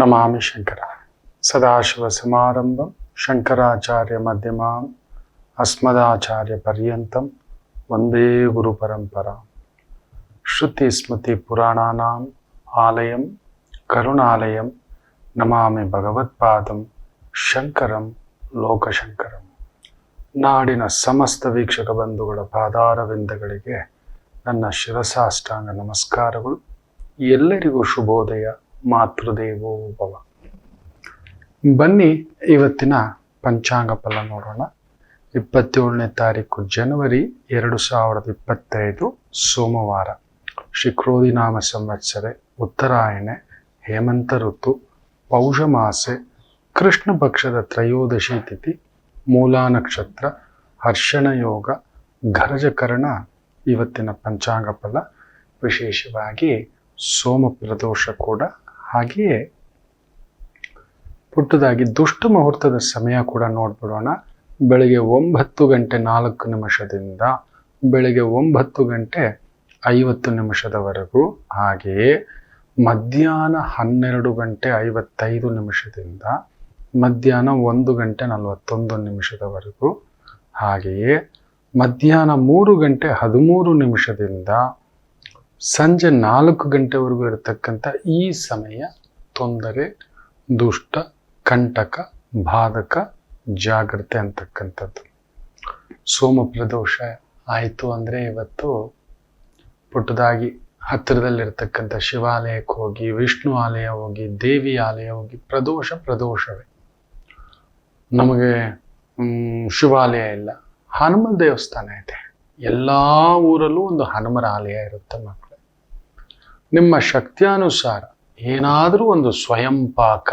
ನಮಾಮಿ ಶಂಕರ ಸದಾಶಿವ ಸಮಾರಂಭಂ ಶಂಕರಾಚಾರ್ಯ ಮಧ್ಯಮಾಂ ಅಸ್ಮದಾಚಾರ್ಯ ಪರ್ಯಂತಂ ವಂದೇ ಗುರು ಪರಂಪರಾ. ಶ್ರುತಿ ಸ್ಮೃತಿ ಪುರಾಣಾನಾಂ ಆಲಯಂ ಕರುಣಾಲಯಂ ನಮಾಮಿ ಭಗವತ್ಪಾದಂ ಶಂಕರಂ ಲೋಕಶಂಕರಂ. ನಾಡಿನ ಸಮಸ್ತ ವೀಕ್ಷಕ ಬಂಧುಗಳ ಪಾದಾರವಿಂದಗಳಿಗೆ ನನ್ನ ಶಿರಸಾಷ್ಟಾಂಗ ನಮಸ್ಕಾರಗಳು. ಎಲ್ಲರಿಗೂ ಶುಭೋದಯ. ಮಾತೃದೇವೋ ಭವ. ಬನ್ನಿ ಇವತ್ತಿನ ಪಂಚಾಂಗ ಫಲ ನೋಡೋಣ. 27ನೇ ತಾರೀಕು ಜನವರಿ 2025 ಸೋಮವಾರ. ಶ್ರೀ ಕ್ರೋಧಿನಾಮ ಸಂವತ್ಸರೆ, ಉತ್ತರಾಯಣೆ, ಹೇಮಂತ ಋತು, ಪೌಷ ಮಾಸೆ, ಕೃಷ್ಣ ಪಕ್ಷದ ತ್ರಯೋದಶಿ ತಿಥಿ, ಮೂಲಾ ನಕ್ಷತ್ರ, ಹರ್ಷಣ ಯೋಗ, ಘರಜಕರಣ. ಇವತ್ತಿನ ಪಂಚಾಂಗ ಫಲ ವಿಶೇಷವಾಗಿ ಸೋಮ ಪ್ರದೋಷ ಕೂಡ, ಹಾಗೆಯೇ ಪುಟ್ಟದಾಗಿ ದುಷ್ಟ ಮುಹೂರ್ತದ ಸಮಯ ಕೂಡ ನೋಡ್ಬಿಡೋಣ. ಬೆಳಗ್ಗೆ 9:04 ಬೆಳಗ್ಗೆ 9:50 ಹಾಗೆಯೇ ಮಧ್ಯಾಹ್ನ 12:55 ಮಧ್ಯಾಹ್ನ 1:41 ಹಾಗೆಯೇ ಮಧ್ಯಾಹ್ನ 3:13 ಸಂಜೆ 4 ಇರತಕ್ಕಂಥ ಈ ಸಮಯ ತೊಂದರೆ, ದುಷ್ಟ, ಕಂಟಕ, ಬಾಧಕ, ಜಾಗ್ರತೆ ಅಂತಕ್ಕಂಥದ್ದು. ಸೋಮ ಪ್ರದೋಷ ಆಯಿತು ಅಂದರೆ ಇವತ್ತು ಪುಟ್ಟದಾಗಿ ಹತ್ತಿರದಲ್ಲಿರ್ತಕ್ಕಂಥ ಶಿವಾಲಯಕ್ಕೆ ಹೋಗಿ, ವಿಷ್ಣು ಆಲಯ ಹೋಗಿ, ದೇವಿ ಆಲಯ ಹೋಗಿ, ಪ್ರದೋಷವೇ. ನಮಗೆ ಶಿವಾಲಯ ಇಲ್ಲ, ಹನುಮ ದೇವಸ್ಥಾನ ಇದೆ. ಎಲ್ಲ ಊರಲ್ಲೂ ಒಂದು ಹನುಮರ ಆಲಯ ಇರುತ್ತೆ ಮಕ್ಕಳು. ನಿಮ್ಮ ಶಕ್ತಿಯಾನುಸಾರ ಏನಾದರೂ ಒಂದು ಸ್ವಯಂ ಪಾಕ,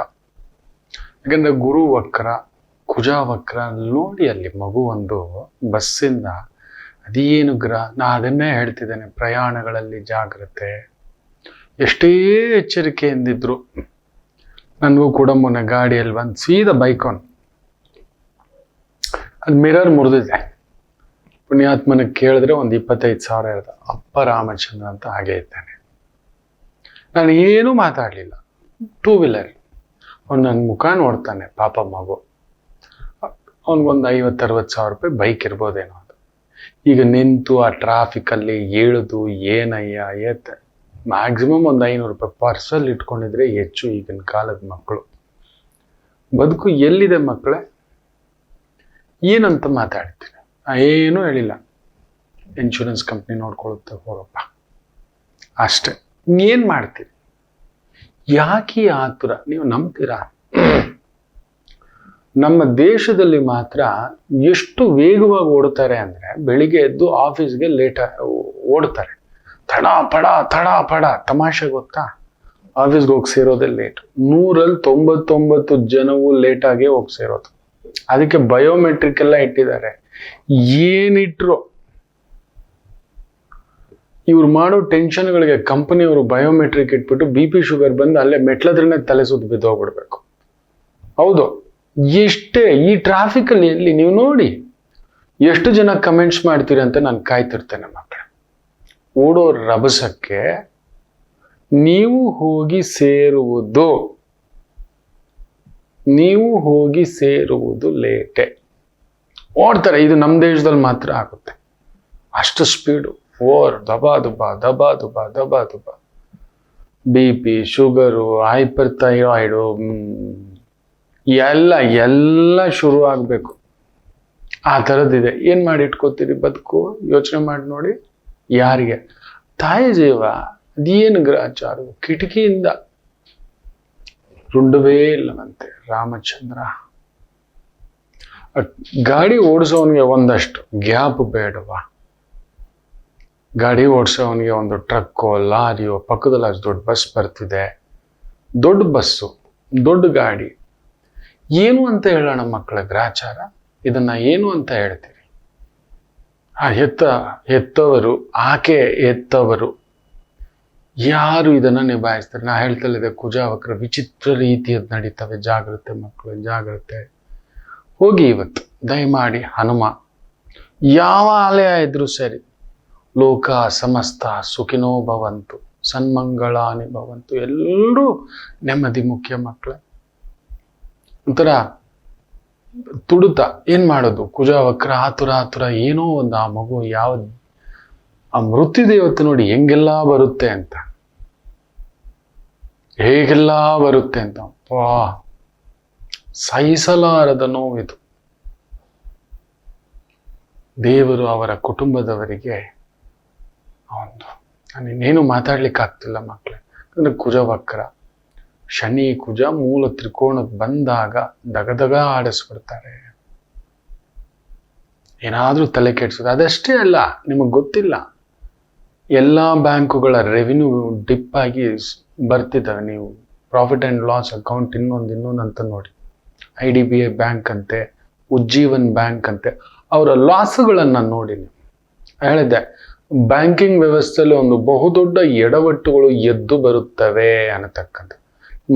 ಯಾಕಂದರೆ ಗುರು ವಕ್ರ, ಕುಜ ವಕ್ರ ನೋಡಿ. ಅಲ್ಲಿ ಮಗು ಒಂದು ಬಸ್ಸಿಂದ ಅದೇನು ನಾ ಅದನ್ನೇ ಹೇಳ್ತಿದ್ದೇನೆ, ಪ್ರಯಾಣಗಳಲ್ಲಿ ಜಾಗ್ರತೆ. ಎಷ್ಟೇ ಎಚ್ಚರಿಕೆಯಿಂದಿದ್ರು ನನಗೂ ಕೂಡ ಮೊನ್ನೆ ಗಾಡಿಯಲ್ಲಿ ಬಂದು ಸೀದಾ ಬೈಕೋನ್ ಅದು ಮಿರರ್ ಮುರಿದಿದೆ. ಪುಣ್ಯಾತ್ಮನಿಗೆ ಕೇಳಿದ್ರೆ ಒಂದು 25,000 ಹೇಳ್ದ. ಅಪ್ಪ ರಾಮಚಂದ್ರ ಅಂತ ಹಾಗೆ ಇದ್ದಾನೆ. ನಾನು ಏನೂ ಮಾತಾಡಲಿಲ್ಲ. 2 ವೀಲರ್ ಅವ್ನು ನನ್ನ ಮುಖ ನೋಡ್ತಾನೆ, ಪಾಪ ಮಗು. ಅವ್ನಿಗೊಂದು 50,000-60,000 ಬೈಕ್ ಇರ್ಬೋದೇನೋ ಅದು. ಈಗ ನಿಂತು ಆ ಟ್ರಾಫಿಕಲ್ಲಿ ಏಳುದು ಏನಯ್ಯ ಮ್ಯಾಕ್ಸಿಮಮ್ ಒಂದು 500 ಪರ್ಸಲ್ಲಿ ಇಟ್ಕೊಂಡಿದ್ರೆ ಹೆಚ್ಚು. ಈಗಿನ ಕಾಲದ ಮಕ್ಕಳು ಬದುಕು ಎಲ್ಲಿದೆ ಮಕ್ಕಳೇ? ಏನಂತ ಮಾತಾಡ್ತೀನಿ, ಏನೂ ಹೇಳಿಲ್ಲ. ಇನ್ಶೂರೆನ್ಸ್ ಕಂಪ್ನಿ ನೋಡ್ಕೊಳ್ಳುತ್ತೆ, ಹೋಗಪ್ಪ ಅಷ್ಟೆ. ಏನು ಮಾಡ್ತೀರಿ? ಯಾಕೆ ಆತುರ? ನೀವು ನಂಬ್ತೀರಾ? ನಮ್ಮ ದೇಶದಲ್ಲಿ ಮಾತ್ರ ಎಷ್ಟು ವೇಗವಾಗಿ ಓಡ್ತಾರೆ ಅಂದರೆ, ಬೆಳಿಗ್ಗೆ ಎದ್ದು ಆಫೀಸ್ಗೆ ಓಡ್ತಾರೆ. ತಡ ಪಡ. ತಮಾಷೆ ಗೊತ್ತಾ? ಆಫೀಸ್ಗೆ ಹೋಗಿ ಸೇರೋದೇ ಲೇಟ್. 100ರಲ್ಲಿ 99 ಜನವು ಲೇಟಾಗಿ ಹೋಗಿ ಸೇರೋದು. ಅದಕ್ಕೆ ಬಯೋಮೆಟ್ರಿಕ್ ಎಲ್ಲ ಇಟ್ಟಿದ್ದಾರೆ. ಏನಿಟ್ರು ಇವ್ರು ಮಾಡೋ ಟೆನ್ಷನ್ಗಳಿಗೆ ಕಂಪನಿಯವರು ಬಯೋಮೆಟ್ರಿಕ್ ಇಟ್ಬಿಟ್ಟು BP ಶುಗರ್ ಬಂದು ಅಲ್ಲೇ ಮೆಟ್ಲದ್ರನ್ನೇ ತಲೆ ಸುತ್ತ ಬಿದ್ದೋಗ್ಬಿಡ್ಬೇಕು. ಹೌದು, ಎಷ್ಟೇ ಈ ಟ್ರಾಫಿಕಲ್ಲಿ ಎಲ್ಲಿ ನೀವು ನೋಡಿ ಎಷ್ಟು ಜನ ಕಮೆಂಟ್ಸ್ ಮಾಡ್ತೀರಿ ಅಂತ ನಾನು ಕಾಯ್ತಿರ್ತೇನೆ ಮಕ್ಕಳು. ಓಡೋ ರಭಸಕ್ಕೆ ನೀವು ಹೋಗಿ ಸೇರುವುದು ಲೇಟೆ. ಓಡ್ತಾರೆ. ಇದು ನಮ್ಮ ದೇಶದಲ್ಲಿ ಮಾತ್ರ ಆಗುತ್ತೆ. ಅಷ್ಟು ಸ್ಪೀಡು, ದಬಾ ದುಬಾ. BP, ಶುಗರು, ಹೈಪರ್ ಥೈರಾಯ್ಡು ಎಲ್ಲ ಶುರು ಆಗಬೇಕು. ಆ ಥರದ್ದಿದೆ. ಏನು ಮಾಡಿ ಇಟ್ಕೋತೀರಿ ಬದುಕು? ಯೋಚನೆ ಮಾಡಿ ನೋಡಿ. ಯಾರಿಗೆ? ತಾಯಿ ಜೀವ ಅದೇನು ಗ್ರಹಚಾರ. ಕಿಟಕಿಯಿಂದ ರುಂಡವೇ ಇಲ್ಲವಂತೆ ರಾಮಚಂದ್ರ. ಗಾಡಿ ಓಡಿಸೋವನಿಗೆ ಒಂದಷ್ಟು ಗ್ಯಾಪ್ ಬೇಡವಾ? ಗಾಡಿ ಓಡಿಸೋವನಿಗೆ ಒಂದು ಟ್ರಕ್ಕೋ ಲಾರಿಯೋ ಪಕ್ಕದಲ್ಲಿ ಅಷ್ಟು ದೊಡ್ಡ ಬಸ್ ಬರ್ತಿದೆ. ದೊಡ್ಡ ಬಸ್ಸು, ದೊಡ್ಡ ಗಾಡಿ. ಏನು ಅಂತ ಹೇಳೋಣ ಮಕ್ಕಳ ಗ್ರಹಚಾರ? ಇದನ್ನ ಏನು ಅಂತ ಹೇಳ್ತೀರಿ? ಆ ಹೆತ್ತವರು, ಆಕೆ ಹೆತ್ತವರು ಯಾರು ಇದನ್ನ ನಿಭಾಯಿಸ್ತಾರೆ? ನಾ ಹೇಳ್ತಲ್ಲಿದೆ, ಕುಜಾವಕ್ರ ವಿಚಿತ್ರ ರೀತಿಯದ್ದು ನಡೀತವೆ. ಜಾಗ್ರತೆ ಮಕ್ಕಳು, ಜಾಗ್ರತೆ. ಹೋಗಿ ಇವತ್ತು ದಯಮಾಡಿ ಹನುಮ ಯಾವ ಆಲಯ ಇದ್ರೂ ಸರಿ, ಲೋಕ ಸಮಸ್ತ ಸುಖಿನೋ ಭವಂತು. ಸನ್ಮಂಗಳಾನಿ ಭವಂತು. ಎಲ್ಲರೂ ನೆಮ್ಮದಿ ಮುಖ್ಯ ಮಕ್ಕಳೇ. ಒಂಥರ ತುಡುತ ಏನ್ ಮಾಡೋದು, ಕುಜ ವಕ್ರ ಆತುರ ಏನೋ ಒಂದು ಆ ಮಗು ಯಾವ ಆ ಮೃತ್ಯು ದೇವತೆ ನೋಡಿ ಹೆಂಗೆಲ್ಲ ಬರುತ್ತೆ ಅಂತ, ಹೇಗೆಲ್ಲ ಬರುತ್ತೆ ಅಂತ. ಅಪ್ಪಾ, ಸಹಿಸಲಾರದ ನೋವಿದು. ದೇವರು ಅವರ ಕುಟುಂಬದವರಿಗೆ ಒಂದು, ನಾನು ಇನ್ನೇನು ಮಾತಾಡ್ಲಿಕ್ಕೆ ಆಗ್ತಿಲ್ಲ ಮಕ್ಕಳೇ. ಅಂದ್ರೆ ಕುಜವಕ್ರ, ಶನಿ ಕುಜ ಮೂಲ ತ್ರಿಕೋಣಕ್ಕೆ ಬಂದಾಗ ದಗದಗ ಆಡಿಸ್ಬಿಡ್ತಾರೆ. ಏನಾದ್ರೂ ತಲೆ ಕೆಡ್ಸೋದು. ಅದಷ್ಟೇ ಅಲ್ಲ, ನಿಮಗೆ ಗೊತ್ತಿಲ್ಲ, ಎಲ್ಲಾ ಬ್ಯಾಂಕುಗಳ ರೆವಿನ್ಯೂ ಡಿಪ್ ಆಗಿ ಬರ್ತಿದ್ದಾವೆ. ನೀವು ಪ್ರಾಫಿಟ್ ಅಂಡ್ ಲಾಸ್ ಅಕೌಂಟ್ ಇನ್ನೊಂದು ಅಂತ ನೋಡಿ. IDBI ಬ್ಯಾಂಕ್ ಅಂತೆ, ಉಜ್ಜೀವನ್ ಬ್ಯಾಂಕ್ ಅಂತೆ, ಅವರ ಲಾಸ್ಗಳನ್ನು ನೋಡಿ. ನೀವು ಹೇಳಿದ್ದೆ, ಬ್ಯಾಂಕಿಂಗ್ ವ್ಯವಸ್ಥೆಯಲ್ಲಿ ಒಂದು ಬಹುದೊಡ್ಡ ಎಡವಟ್ಟುಗಳು ಎದ್ದು ಬರುತ್ತವೆ ಅನ್ನತಕ್ಕಂಥ.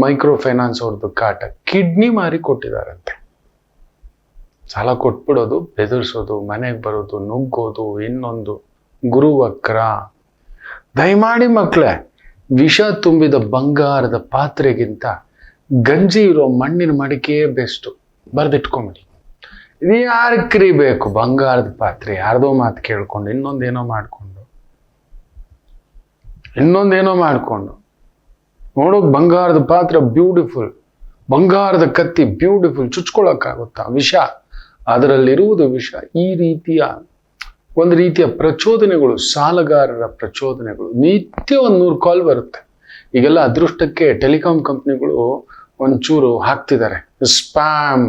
ಮೈಕ್ರೋ ಫೈನಾನ್ಸ್ ಅವ್ರದ್ದು ಕಾಟ, ಕಿಡ್ನಿ ಮಾರಿ ಕೊಟ್ಟಿದ್ದಾರಂತೆ. ಸಾಲ ಕೊಟ್ಬಿಡೋದು, ಬೆದರಿಸೋದು, ಮನೆಗೆ ಬರೋದು, ನುಗ್ಗೋದು, ಇನ್ನೊಂದು ಗುರುವಕ್ರ. ದಯಮಾಡಿ ಮಕ್ಕಳೇ, ವಿಷ ತುಂಬಿದ ಬಂಗಾರದ ಪಾತ್ರೆಗಿಂತ ಗಂಜಿ ಇರೋ ಮಣ್ಣಿನ ಮಡಿಕೆಯೇ ಬೆಸ್ಟು. ಬರ್ದಿಟ್ಕೊಂಬಿಡಿ. ಇದು ಯಾರು ಕರಿಬೇಕು ಬಂಗಾರದ ಪಾತ್ರೆ? ಯಾರ್ದೋ ಮಾತು ಕೇಳ್ಕೊಂಡು ಇನ್ನೊಂದೇನೋ ಮಾಡ್ಕೊಂಡು ನೋಡೋಕ್ ಬಂಗಾರದ ಪಾತ್ರ ಬ್ಯೂಟಿಫುಲ್, ಬಂಗಾರದ ಕತ್ತಿ ಬ್ಯೂಟಿಫುಲ್, ಚುಚ್ಕೊಳಕ್ಕಾಗುತ್ತಾ? ವಿಷ, ಅದರಲ್ಲಿರುವುದು ವಿಷ. ಈ ರೀತಿಯ ಒಂದು ರೀತಿಯ ಪ್ರಚೋದನೆಗಳು, ಸಾಲಗಾರರ ಪ್ರಚೋದನೆಗಳು. ನಿತ್ಯ 100 ಕಾಲ್ ಬರುತ್ತೆ. ಈಗೆಲ್ಲ ಅದೃಷ್ಟಕ್ಕೆ ಟೆಲಿಕಾಂ ಕಂಪ್ನಿಗಳು ಒಂಚೂರು ಹಾಕ್ತಿದ್ದಾರೆ, ಸ್ಪ್ಯಾಮ್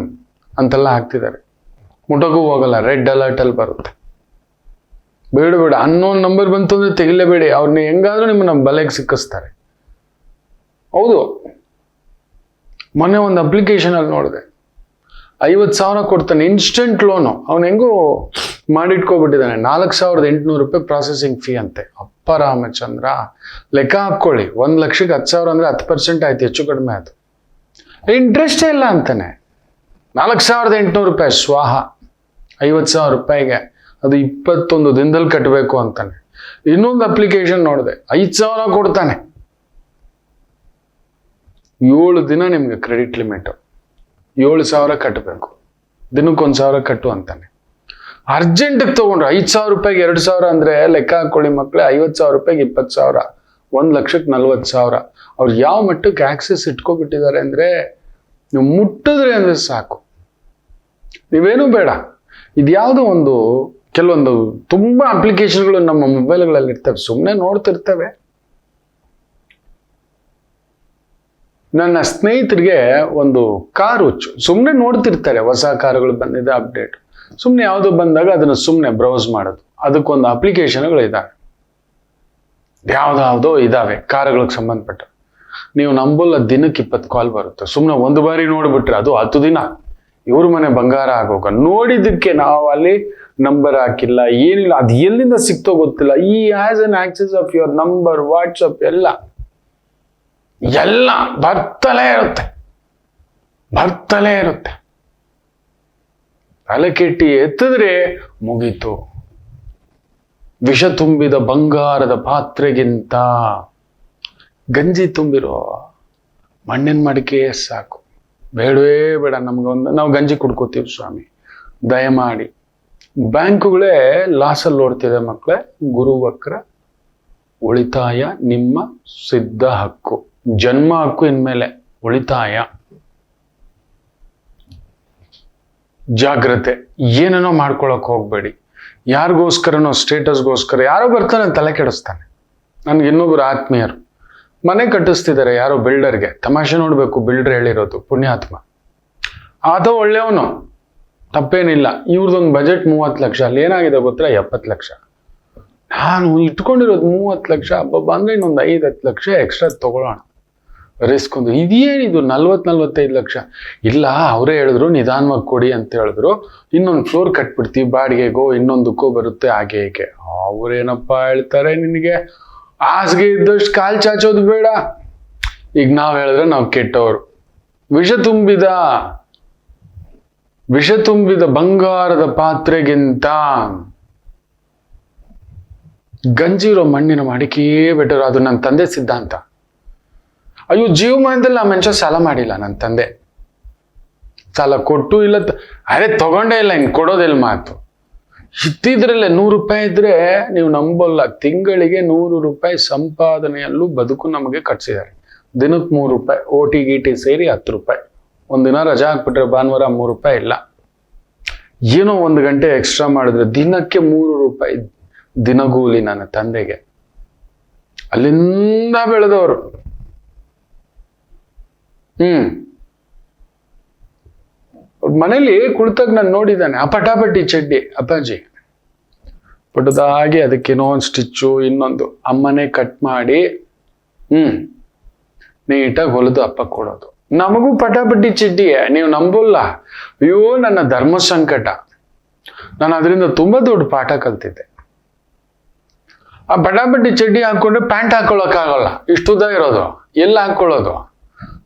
ಅಂತೆಲ್ಲ ಹಾಕ್ತಿದ್ದಾರೆ. ಮುಟಗೂ ಹೋಗಲ್ಲ, ರೆಡ್ ಅಲರ್ಟ್ ಅಲ್ಲಿ ಬರುತ್ತೆ. ಬೇಡ, ಅನ್ನೋನ್ ನಂಬರ್ ಬಂತು ಅಂದ್ರೆ ತೆಗಿಲೇಬೇಡಿ. ಅವ್ರನ್ನ ಹೆಂಗಾದ್ರೂ ನಿಮ್ಮನ್ನ ಬಲೆಗೆ ಸಿಕ್ಕಿಸ್ತಾರೆ. ಹೌದು, ಮೊನ್ನೆ ಒಂದು ಅಪ್ಲಿಕೇಶನ್ ಅಲ್ಲಿ ನೋಡಿದೆ, 50,000 ಕೊಡ್ತಾನೆ ಇನ್ಸ್ಟೆಂಟ್ ಲೋನು. ಅವನು ಹೆಂಗೂ ಮಾಡಿಟ್ಕೊಬಿಟ್ಟಿದ್ದಾನೆ. 4,800 ರೂಪಾಯಿ ಪ್ರಾಸೆಸಿಂಗ್ ಫೀ ಅಂತೆ. ಅಪ್ಪ ರಾಮಚಂದ್ರ, ಲೆಕ್ಕ ಹಾಕೊಳ್ಳಿ, 1,00,000ಕ್ಕೆ 10,000 ಅಂದ್ರೆ 10% ಆಯ್ತು, ಹೆಚ್ಚು ಕಡಿಮೆ ಆಯ್ತು. ಇಂಟ್ರೆಸ್ಟೇ ಇಲ್ಲ ಅಂತಾನೆ. 4,800 ರೂಪಾಯಿ ಸ್ವಾಹ. 50,000 ರೂಪಾಯಿಗೆ ಅದು 21 ದಿನದಲ್ಲಿ ಕಟ್ಟಬೇಕು ಅಂತಾನೆ. ಇನ್ನೊಂದು ಅಪ್ಲಿಕೇಶನ್ ನೋಡಿದೆ, 5,000 ಕೊಡ್ತಾನೆ, 7 ದಿನ ನಿಮ್ಗೆ ಕ್ರೆಡಿಟ್ ಲಿಮಿಟ್, 7,000 ಕಟ್ಟಬೇಕು, ದಿನಕ್ಕೆ 1,000 ಕಟ್ಟು ಅಂತಾನೆ. ಅರ್ಜೆಂಟಿಗೆ ತಗೊಂಡ್ರು 5,000 ರೂಪಾಯಿಗೆ 2,000 ಅಂದ್ರೆ ಲೆಕ್ಕ ಹಾಕೊಳ್ಳಿ ಮಕ್ಕಳೇ. 50,000 ರೂಪಾಯಿಗೆ 20,000, 1,00,000ಕ್ಕೆ 40,000. ಅವ್ರು ಯಾವ ಮಟ್ಟಕ್ಕೆ ಆಕ್ಸೆಸ್ ಇಟ್ಕೊಬಿಟ್ಟಿದ್ದಾರೆ ಅಂದ್ರೆ, ನೀವು ಮುಟ್ಟಿದ್ರೆ ಅಂದ್ರೆ ಸಾಕು, ನೀವೇನು ಬೇಡ. ಇದ್ಯಾವುದೋ ಕೆಲವೊಂದು ತುಂಬಾ ಅಪ್ಲಿಕೇಶನ್ಗಳು ನಮ್ಮ ಮೊಬೈಲ್ಗಳಲ್ಲಿ ಇರ್ತವೆ, ಸುಮ್ಮನೆ ನೋಡ್ತಿರ್ತವೆ. ನನ್ನ ಸ್ನೇಹಿತರಿಗೆ ಒಂದು ಕಾರು ಹುಚ್ಚು, ಸುಮ್ಮನೆ ನೋಡ್ತಿರ್ತಾರೆ, ಹೊಸ ಕಾರುಗಳು ಬಂದಿದೆ ಅಪ್ಡೇಟ್. ಸುಮ್ಮನೆ ಯಾವುದೋ ಬಂದಾಗ ಅದನ್ನು ಸುಮ್ಮನೆ ಬ್ರೌಸ್ ಮಾಡೋದು. ಅದಕ್ಕೊಂದು ಅಪ್ಲಿಕೇಶನ್ಗಳು ಇದ್ದಾವೆ, ಯಾವ್ದಾವುದೋ ಇದಾವೆ ಕಾರುಗಳಿಗೆ ಸಂಬಂಧಪಟ್ಟ. ನೀವು ನಂಬಲ್ಲ, ದಿನಕ್ಕೆ 20 ಕಾಲ್ ಬರುತ್ತೆ. ಸುಮ್ಮನೆ ಒಂದು ಬಾರಿ ನೋಡ್ಬಿಟ್ರೆ ಅದು 10 ದಿನ ಇವ್ರ ಮನೆ ಬಂಗಾರ ಆಗೋಗ. ನೋಡಿದ್ದಕ್ಕೆ ನಾವು ಅಲ್ಲಿ ನಂಬರ್ ಹಾಕಿಲ್ಲ, ಏನಿಲ್ಲ, ಅದು ಎಲ್ಲಿಂದ ಸಿಕ್ತೋ ಗೊತ್ತಿಲ್ಲ. ಈ has an access of your number, WhatsApp ಎಲ್ಲ ಬರ್ತಲೇ ಇರುತ್ತೆ. ತಲೆ ಕೆಟ್ಟಿ ಎತ್ತಿದ್ರೆ ಮುಗೀತು. ವಿಷ ತುಂಬಿದ ಬಂಗಾರದ ಪಾತ್ರೆಗಿಂತ ಗಂಜಿ ತುಂಬಿರೋ ಮಣ್ಣಿನ ಮಡಿಕೆ ಸಾಕು. ಬೇಡವೇ ಬೇಡ ನಮ್ಗೊಂದು, ನಾವು ಗಂಜಿ ಕುಡ್ಕೋತೀವಿ ಸ್ವಾಮಿ. ದಯಮಾಡಿ, ಬ್ಯಾಂಕುಗಳೇ ಲಾಸಲ್ಲಿ ಓಡ್ತಿದೆ ಮಕ್ಕಳೇ. ಗುರುವಕ್ರ, ಉಳಿತಾಯ ನಿಮ್ಮ ಸಿದ್ಧ ಹಕ್ಕು, ಜನ್ಮ ಹಕ್ಕು. ಇನ್ಮೇಲೆ ಉಳಿತಾಯ, ಜಾಗ್ರತೆ. ಏನೇನೋ ಮಾಡ್ಕೊಳಕ್ ಹೋಗ್ಬೇಡಿ. ಯಾರಿಗೋಸ್ಕರನೋ ಸ್ಟೇಟಸ್ಗೋಸ್ಕರ ಯಾರೋ ಬರ್ತಾನೆ ತಲೆ ಕೆಡಿಸ್ತಾನೆ. ನನ್ಗೆ ಇನ್ನೊಬ್ರು ಆತ್ಮೀಯರು ಮನೆ ಕಟ್ಟಿಸ್ತಿದ್ದಾರೆ ಯಾರೋ ಬಿಲ್ಡರ್ಗೆ. ತಮಾಷೆ ನೋಡ್ಬೇಕು, ಬಿಲ್ಡರ್ ಹೇಳಿರೋದು, ಪುಣ್ಯಾತ್ಮ ಆತ ಒಳ್ಳೆಯವನು, ತಪ್ಪೇನಿಲ್ಲ. ಇವ್ರದೊಂದು ಬಜೆಟ್ 30 ಲಕ್ಷ, ಅಲ್ಲಿ ಏನಾಗಿದೆ ಗೊತ್ತಾ, 70 ಲಕ್ಷ. ನಾನು ಇಟ್ಕೊಂಡಿರೋದು 30 ಲಕ್ಷ. ಹಬ್ಬ ಅಂದ್ರೆ ಇನ್ನೊಂದು 5-10 ಲಕ್ಷ ಎಕ್ಸ್ಟ್ರಾ ತಗೊಳ್ಳೋಣ, ರಿಸ್ಕ್ ಒಂದು. ಇದೇನಿದು 40-45 ಲಕ್ಷ? ಇಲ್ಲ, ಅವರೇ ಹೇಳಿದ್ರು ನಿಧಾನವಾಗಿ ಕೊಡಿ ಅಂತ ಹೇಳಿದ್ರು. ಇನ್ನೊಂದು ಫ್ಲೋರ್ ಕಟ್ಬಿಡ್ತೀವಿ, ಬಾಡಿಗೆಗೋ ಇನ್ನೊಂದಕ್ಕೋ ಬರುತ್ತೆ, ಹಾಗೆ ಹೀಗೆ. ಅವ್ರೇನಪ್ಪ ಹೇಳ್ತಾರೆ, ನಿನಗೆ ಹಾಸಿಗೆ ಇದ್ದಷ್ಟು ಕಾಲ್ ಚಾಚೋದು ಬೇಡ. ಈಗ ನಾವ್ ಹೇಳಿದ್ರೆ ನಾವು ಕೆಟ್ಟವರು. ವಿಷ ತುಂಬಿದ ಬಂಗಾರದ ಪಾತ್ರೆಗಿಂತ ಗಂಜಿ ಇರೋ ಮಣ್ಣಿನ ಮಡಿಕೆ ಬೆಟರ್. ಅದು ನನ್ನ ತಂದೆ ಸಿದ್ಧಾಂತ. ಅಯ್ಯೋ, ಜೀವಮಾನದಲ್ಲಿ ಆ ಮನುಷ್ಯ ಸಾಲ ಮಾಡಿಲ್ಲ ನನ್ನ ತಂದೆ. ಸಾಲ ಕೊಟ್ಟು ಇಲ್ಲ, ಅರೆ ತಗೊಂಡೇ ಇಲ್ಲ, ಇನ್ನು ಕೊಡೋದಿಲ್ಲ ಮಾತು. ಇದ್ದಿದ್ರಲ್ಲೇ 100 ರೂಪಾಯಿ ಇದ್ರೆ ನೀವು ನಂಬಲ್ಲ, ತಿಂಗಳಿಗೆ 100 ರೂಪಾಯಿ ಸಂಪಾದನೆಯಲ್ಲೂ ಬದುಕು ನಮಗೆ ಕಟ್ಸಿದ್ದಾರೆ. ದಿನಕ್ಕೆ 3 ರೂಪಾಯಿ, ಓಟಿ ಗೀಟಿ ಸೇರಿ 10 ರೂಪಾಯಿ. ಒಂದಿನ ರಜಾ ಹಾಕ್ಬಿಟ್ರೆ ಭಾನುವಾರ 3 ರೂಪಾಯಿ ಇಲ್ಲ. ಏನೋ 1 ಗಂಟೆ ಎಕ್ಸ್ಟ್ರಾ ಮಾಡಿದ್ರೆ ದಿನಕ್ಕೆ 3 ರೂಪಾಯಿ ದಿನಗೂಲಿ ನನ್ನ ತಂದೆಗೆ. ಅಲ್ಲಿಂದ ಬೆಳೆದವರು. ಮನೇಲಿ ಕುಳಿತಾಗ ನಾನು ನೋಡಿದ್ದಾನೆ, ಆ ಪಟಾಪಟಿ ಚಡ್ಡಿ ಅಪ್ಪಾಜಿ ಪುಟ್ಟದಾಗಿ ಅದಕ್ಕೇನೋ ಒಂದು ಸ್ಟಿಚ್ಚು ಇನ್ನೊಂದು ಅಮ್ಮನೇ ಕಟ್ ಮಾಡಿ ನೀಟಾಗಿ ಹೊಲಿದು ಅಪ್ಪ ಕೊಡೋದು. ನಮಗೂ ಪಟಾಪಟಿ ಚಡ್ಡಿಯೇ, ನೀವು ನಂಬಲ್ಲ. ಅಯ್ಯೋ, ನನ್ನ ಧರ್ಮ ಸಂಕಟ. ನಾನು ಅದರಿಂದ ತುಂಬಾ ದೊಡ್ಡ ಪಾಠ ಕಲ್ತಿದ್ದೆ. ಆ ಪಟಾಪಟಿ ಚಡ್ಡಿ ಹಾಕೊಂಡ್ರೆ ಪ್ಯಾಂಟ್ ಹಾಕೊಳ್ಳೋಕ್ಕಾಗಲ್ಲ, ಇಷ್ಟುದ್ದ ಇರೋದು, ಎಲ್ಲ ಹಾಕೊಳ್ಳೋದು.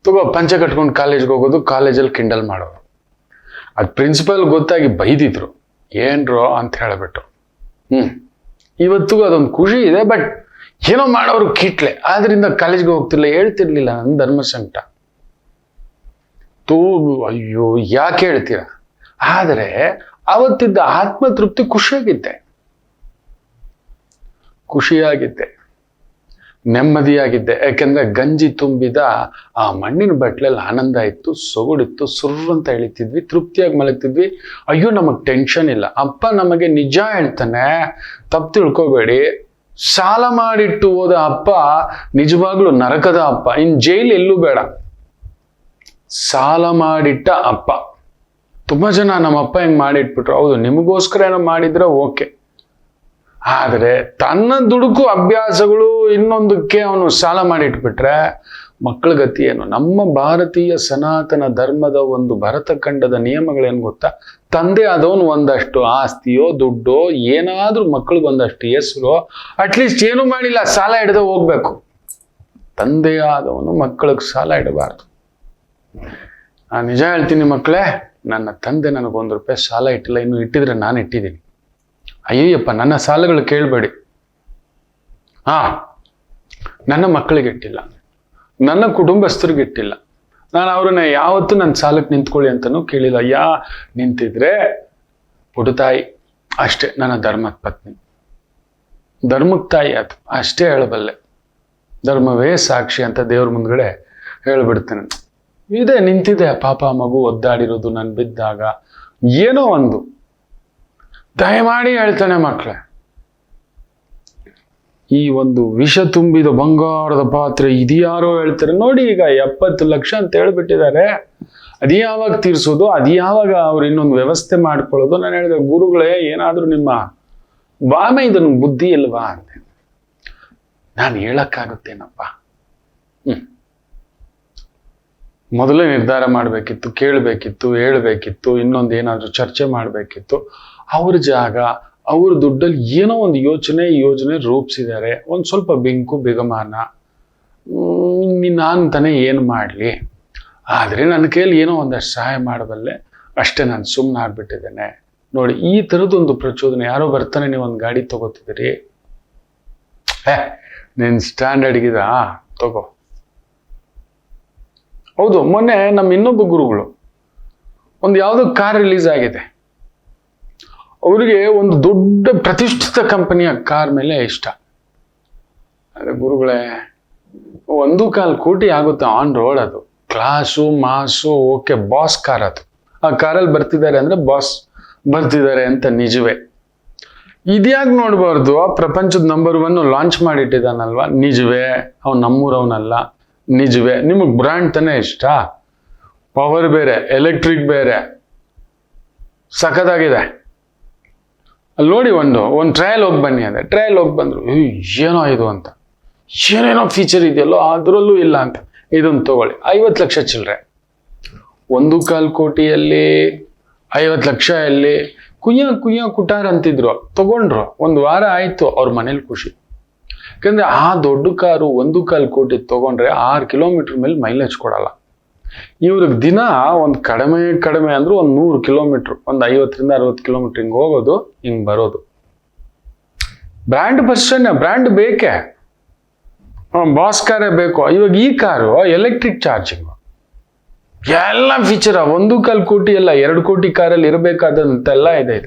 ತಗೋ ಪಂಚೆ ಕಟ್ಕೊಂಡು ಕಾಲೇಜ್ಗೆ ಹೋಗೋದು, ಕಾಲೇಜಲ್ಲಿ ಕಿಂಡಲ್ ಮಾಡೋದು. ಅದು ಪ್ರಿನ್ಸಿಪಲ್ ಗೊತ್ತಾಗಿ ಬೈದಿದ್ರು, ಏನ್ರೋ ಅಂತ ಹೇಳ್ಬಿಟ್ಟು. ಇವತ್ತಿಗೂ ಅದೊಂದು ಖುಷಿ ಇದೆ. ಬಟ್ ಏನೋ ಮಾಡೋರು ಕಿಟ್ಲೆ, ಆದ್ರಿಂದ ಕಾಲೇಜ್ಗೆ ಹೋಗ್ತಿರ್ಲಿಲ್ಲ, ಹೇಳ್ತಿರ್ಲಿಲ್ಲ. ನನ್ನ ಧರ್ಮ ಸಂಕಟ. ಅಯ್ಯೋ, ಯಾಕೆ ಹೇಳ್ತೀರ? ಆದರೆ ಅವತ್ತಿದ್ದ ಆತ್ಮತೃಪ್ತಿ, ಖುಷಿಯಾಗಿದ್ದೆ, ನೆಮ್ಮದಿಯಾಗಿದ್ದೆ. ಯಾಕೆಂದ್ರೆ ಗಂಜಿ ತುಂಬಿದ ಆ ಮಣ್ಣಿನ ಬಟ್ಲಲ್ಲಿ ಆನಂದ ಇತ್ತು, ಸೊಗಡಿತ್ತು, ಸುರ್ರಂತ ಎಳಿತಿದ್ವಿ, ತೃಪ್ತಿಯಾಗಿ ಮಲಗ್ತಿದ್ವಿ. ಅಯ್ಯೋ, ನಮಗ್ ಟೆನ್ಷನ್ ಇಲ್ಲ. ಅಪ್ಪ ನಮಗೆ ನಿಜ ಹೇಳ್ತಾನೆ, ತಪ್ಪು ತಿಳ್ಕೊಬೇಡಿ. ಸಾಲ ಮಾಡಿಟ್ಟು ಹೋದ ಅಪ್ಪ ನಿಜವಾಗ್ಲೂ ನರಕದ ಅಪ್ಪ, ಇನ್ ಜೈಲು ಎಲ್ಲೂ ಬೇಡ. ಸಾಲ ಮಾಡಿಟ್ಟ ಅಪ್ಪ. ತುಂಬಾ ಜನ ನಮ್ಮಪ್ಪ ಹೆಂಗ್ ಮಾಡಿಟ್ಬಿಟ್ರು. ಹೌದು, ನಿಮಗೋಸ್ಕರ ಏನೋ ಮಾಡಿದ್ರೆ ಓಕೆ. ಆದರೆ ತನ್ನ ದುಡುಕು ಅಭ್ಯಾಸಗಳು ಇನ್ನೊಂದಕ್ಕೆ ಅವನು ಸಾಲ ಮಾಡಿಟ್ಬಿಟ್ರೆ ಮಕ್ಕಳ ಗತಿ ಏನು? ನಮ್ಮ ಭಾರತೀಯ ಸನಾತನ ಧರ್ಮದ ಒಂದು ಭರತಖಂಡದ ನಿಯಮಗಳೇನು ಗೊತ್ತಾ? ತಂದೆ ಆದವನು ಒಂದಷ್ಟು ಆಸ್ತಿಯೋ ದುಡ್ಡೋ ಏನಾದ್ರೂ ಮಕ್ಕಳಿಗೊಂದಷ್ಟು ಹೆಸರು, ಅಟ್ಲೀಸ್ಟ್ ಏನು ಮಾಡಿಲ್ಲ, ಸಾಲ ಹಿಡ್ದೆ ಹೋಗ್ಬೇಕು. ತಂದೆ ಆದವನು ಮಕ್ಕಳಿಗೆ ಸಾಲ ಇಡಬಾರ್ದು. ನಾನು ನಿಜ ಹೇಳ್ತೀನಿ ಮಕ್ಕಳೇ, ನನ್ನ ತಂದೆ ನನಗೆ 1 ರೂಪಾಯಿ ಸಾಲ ಇಟ್ಟಿಲ್ಲ. ಇನ್ನು ಇಟ್ಟಿದ್ರೆ ನಾನು ಇಟ್ಟಿದ್ದೀನಿ. ಅಯ್ಯಯ್ಯಪ್ಪ, ನನ್ನ ಸಾಲಗಳು ಕೇಳಬೇಡಿ. ನನ್ನ ಮಕ್ಕಳಿಗೆ ಇಟ್ಟಿಲ್ಲ, ನನ್ನ ಕುಟುಂಬಸ್ಥರಿಗೆ ಇಟ್ಟಿಲ್ಲ. ನಾನು ಅವ್ರನ್ನ ಯಾವತ್ತೂ ನನ್ನ ಸಾಲಕ್ಕೆ ನಿಂತ್ಕೊಳ್ಳಿ ಅಂತನೂ ಕೇಳಿಲ್ಲ. ನಿಂತಿದ್ರೆ ಪುಡುತಾಯಿ ಅಷ್ಟೇ, ನನ್ನ ಧರ್ಮದ ಪತ್ನಿ, ಧರ್ಮಕ್ಕೆ ತಾಯಿ ಅದು ಅಷ್ಟೇ ಹೇಳಬಲ್ಲೆ. ಧರ್ಮವೇ ಸಾಕ್ಷಿ ಅಂತ ದೇವ್ರ ಮುಂದ್ಗಡೆ ಹೇಳ್ಬಿಡ್ತೇನೆ. ಇದೆ, ನಿಂತಿದೆ ಪಾಪ ಮಗು ಒದ್ದಾಡಿರೋದು, ನಾನು ಬಿದ್ದಾಗ ಏನೋ ಒಂದು ದಯಮಾಡಿ ಹೇಳ್ತಾನೆ ಮಕ್ಕಳೇ. ಈ ಒಂದು ವಿಷ ತುಂಬಿದ ಬಂಗಾರದ ಪಾತ್ರೆ ಇದ್ಯಾರೋ ಹೇಳ್ತಾರೆ ನೋಡಿ. ಈಗ 70 ಲಕ್ಷ ಅಂತ ಹೇಳ್ಬಿಟ್ಟಿದ್ದಾರೆ. ಅದು ಯಾವಾಗ ತೀರ್ಸೋದು? ಅದು ಯಾವಾಗ ಅವ್ರು ಇನ್ನೊಂದು ವ್ಯವಸ್ಥೆ ಮಾಡ್ಕೊಳ್ಳೋದು? ನಾನು ಹೇಳಿದೆ, ಗುರುಗಳೇ ಏನಾದ್ರೂ ನಿಮ್ಮ ಬಾಮೆ ಇದನ್ನು ಬುದ್ಧಿ ಇಲ್ವಾ ಅಂದೆ. ನಾನು ಹೇಳಕ್ಕಾಗುತ್ತೇನಪ್ಪ? ಮೊದಲೇ ನಿರ್ಧಾರ ಮಾಡಬೇಕಿತ್ತು, ಕೇಳಬೇಕಿತ್ತು, ಹೇಳ್ಬೇಕಿತ್ತು, ಇನ್ನೊಂದು ಏನಾದರೂ ಚರ್ಚೆ ಮಾಡಬೇಕಿತ್ತು. ಅವ್ರ ಜಾಗ, ಅವ್ರ ದುಡ್ಡಲ್ಲಿ ಏನೋ ಒಂದು ಯೋಜನೆ ರೂಪಿಸಿದ್ದಾರೆ. ಒಂದು ಸ್ವಲ್ಪ ಬೆಂಕು ಬಿಗಮಾನ, ನಾನು ತಾನೇ ಏನು ಮಾಡಲಿ? ಆದರೆ ನನ್ನ ಕೈಯಲ್ಲಿ ಏನೋ ಒಂದಷ್ಟು ಸಹಾಯ ಮಾಡಬಲ್ಲೆ, ಅಷ್ಟೇ. ನಾನು ಸುಮ್ಮನೆ ಆಗ್ಬಿಟ್ಟಿದ್ದೇನೆ. ನೋಡಿ, ಈ ಥರದ್ದೊಂದು ಪ್ರಚೋದನೆ. ಯಾರೋ ಬರ್ತಾನೆ, ನೀವು ಒಂದು ಗಾಡಿ ತಗೋತಿದ್ದೀರಿ, ನೀನು ಸ್ಟ್ಯಾಂಡರ್ಡ್ಗಿದ ತಗೋ. ಹೌದು, ಮೊನ್ನೆ ನಮ್ಮ ಇನ್ನೊಬ್ಬ ಗುರುಗಳು ಒಂದು ಯಾವುದೋ ಕಾರ್ ರಿಲೀಸ್ ಆಗಿದೆ. ಅವರಿಗೆ ಒಂದು ದೊಡ್ಡ ಪ್ರತಿಷ್ಠಿತ ಕಂಪನಿಯ ಕಾರ್ ಮೇಲೆ ಇಷ್ಟ. ಅದೇ ಗುರುಗಳೇ, 1.25 ಕೋಟಿ ಆಗುತ್ತೆ ಆನ್ ರೋಡ್. ಅದು ಕ್ಲಾಸು ಮಾಸು ಓಕೆ, ಬಾಸ್ ಕಾರ್ ಅದು. ಆ ಕಾರಲ್ಲಿ ಬರ್ತಿದ್ದಾರೆ ಅಂದ್ರೆ ಬಾಸ್ ಬರ್ತಿದ್ದಾರೆ ಅಂತ ನಿಜವೇ. ಇದ್ಯಾಕೆ ನೋಡ್ಬಾರ್ದು? ಆ ಪ್ರಪಂಚದ ನಂಬರ್ 1 ಲಾಂಚ್ ಮಾಡಿಟ್ಟಿದ್ದಾನಲ್ವಾ, ನಿಜವೇ. ಅವ್ನು ನಮ್ಮೂರವನಲ್ಲ, ನಿಜವೇ. ನಿಮಗೆ ಬ್ರ್ಯಾಂಡ್ ತಾನೇ ಇಷ್ಟ, ಪವರ್ ಬೇರೆ, ಎಲೆಕ್ಟ್ರಿಕ್ ಬೇರೆ, ಸಖತ್ತಾಗಿದೆ. ಅಲ್ಲಿ ನೋಡಿ, ಒಂದು ಟ್ರಯಲ್ ಹೋಗಿ ಬನ್ನಿ. ಅದೇ ಟ್ರಯಲ್ ಹೋಗಿ ಬಂದ್ರು, ಏನೋ ಇದು ಅಂತ, ಏನೇನೋ ಫೀಚರ್ ಇದೆಯಲ್ಲೋ ಅದರಲ್ಲೂ ಇಲ್ಲ ಅಂತ. ಇದೊಂದು ತಗೊಳ್ಳಿ, 50 ಲಕ್ಷ ಚಿಲ್ಲರೆ. 1.25 ಕೋಟಿಯಲ್ಲಿ 50 ಲಕ್ಷ ಎಲ್ಲಿ? ಕುಯ್ಯ ಕುಟಾರ್ ಅಂತಿದ್ರು, ತಗೊಂಡ್ರು. 1 ವಾರ ಆಯ್ತು, ಅವ್ರ ಮನೇಲಿ ಖುಷಿ. ಯಾಕಂದ್ರೆ ಆ ದೊಡ್ಡ ಕಾರು 1.25 ಕೋಟಿ ತಗೊಂಡ್ರೆ 6 ಕಿಲೋಮೀಟರ್ ಮೇಲೆ ಮೈಲೇಜ್ ಕೊಡಲ್ಲ. ಇವ್ರಿಗೆ ದಿನ ಒಂದು ಕಡಿಮೆ ಅಂದ್ರೂ 100 ಕಿಲೋಮೀಟರ್, ಒಂದು 50ರಿಂದ 60 ಕಿಲೋಮೀಟರ್ ಹಿಂಗೆ ಹೋಗೋದು, ಹಿಂಗೆ ಬರೋದು. ಬ್ರ್ಯಾಂಡ್ ಫಸ್ಟೇ, ಬ್ರ್ಯಾಂಡ್ ಬೇಕೇ, ಬಾಸ್ ಕಾರೇ ಬೇಕು. ಇವಾಗ ಈ ಕಾರು ಎಲೆಕ್ಟ್ರಿಕ್ ಚಾರ್ಜಿಂಗು, ಎಲ್ಲ ಫೀಚರ್ 1.25 ಕೋಟಿ ಎಲ್ಲ 2 ಕೋಟಿ ಕಾರಲ್ಲಿ ಇರಬೇಕಾದಂತೆಲ್ಲ ಇದೆ.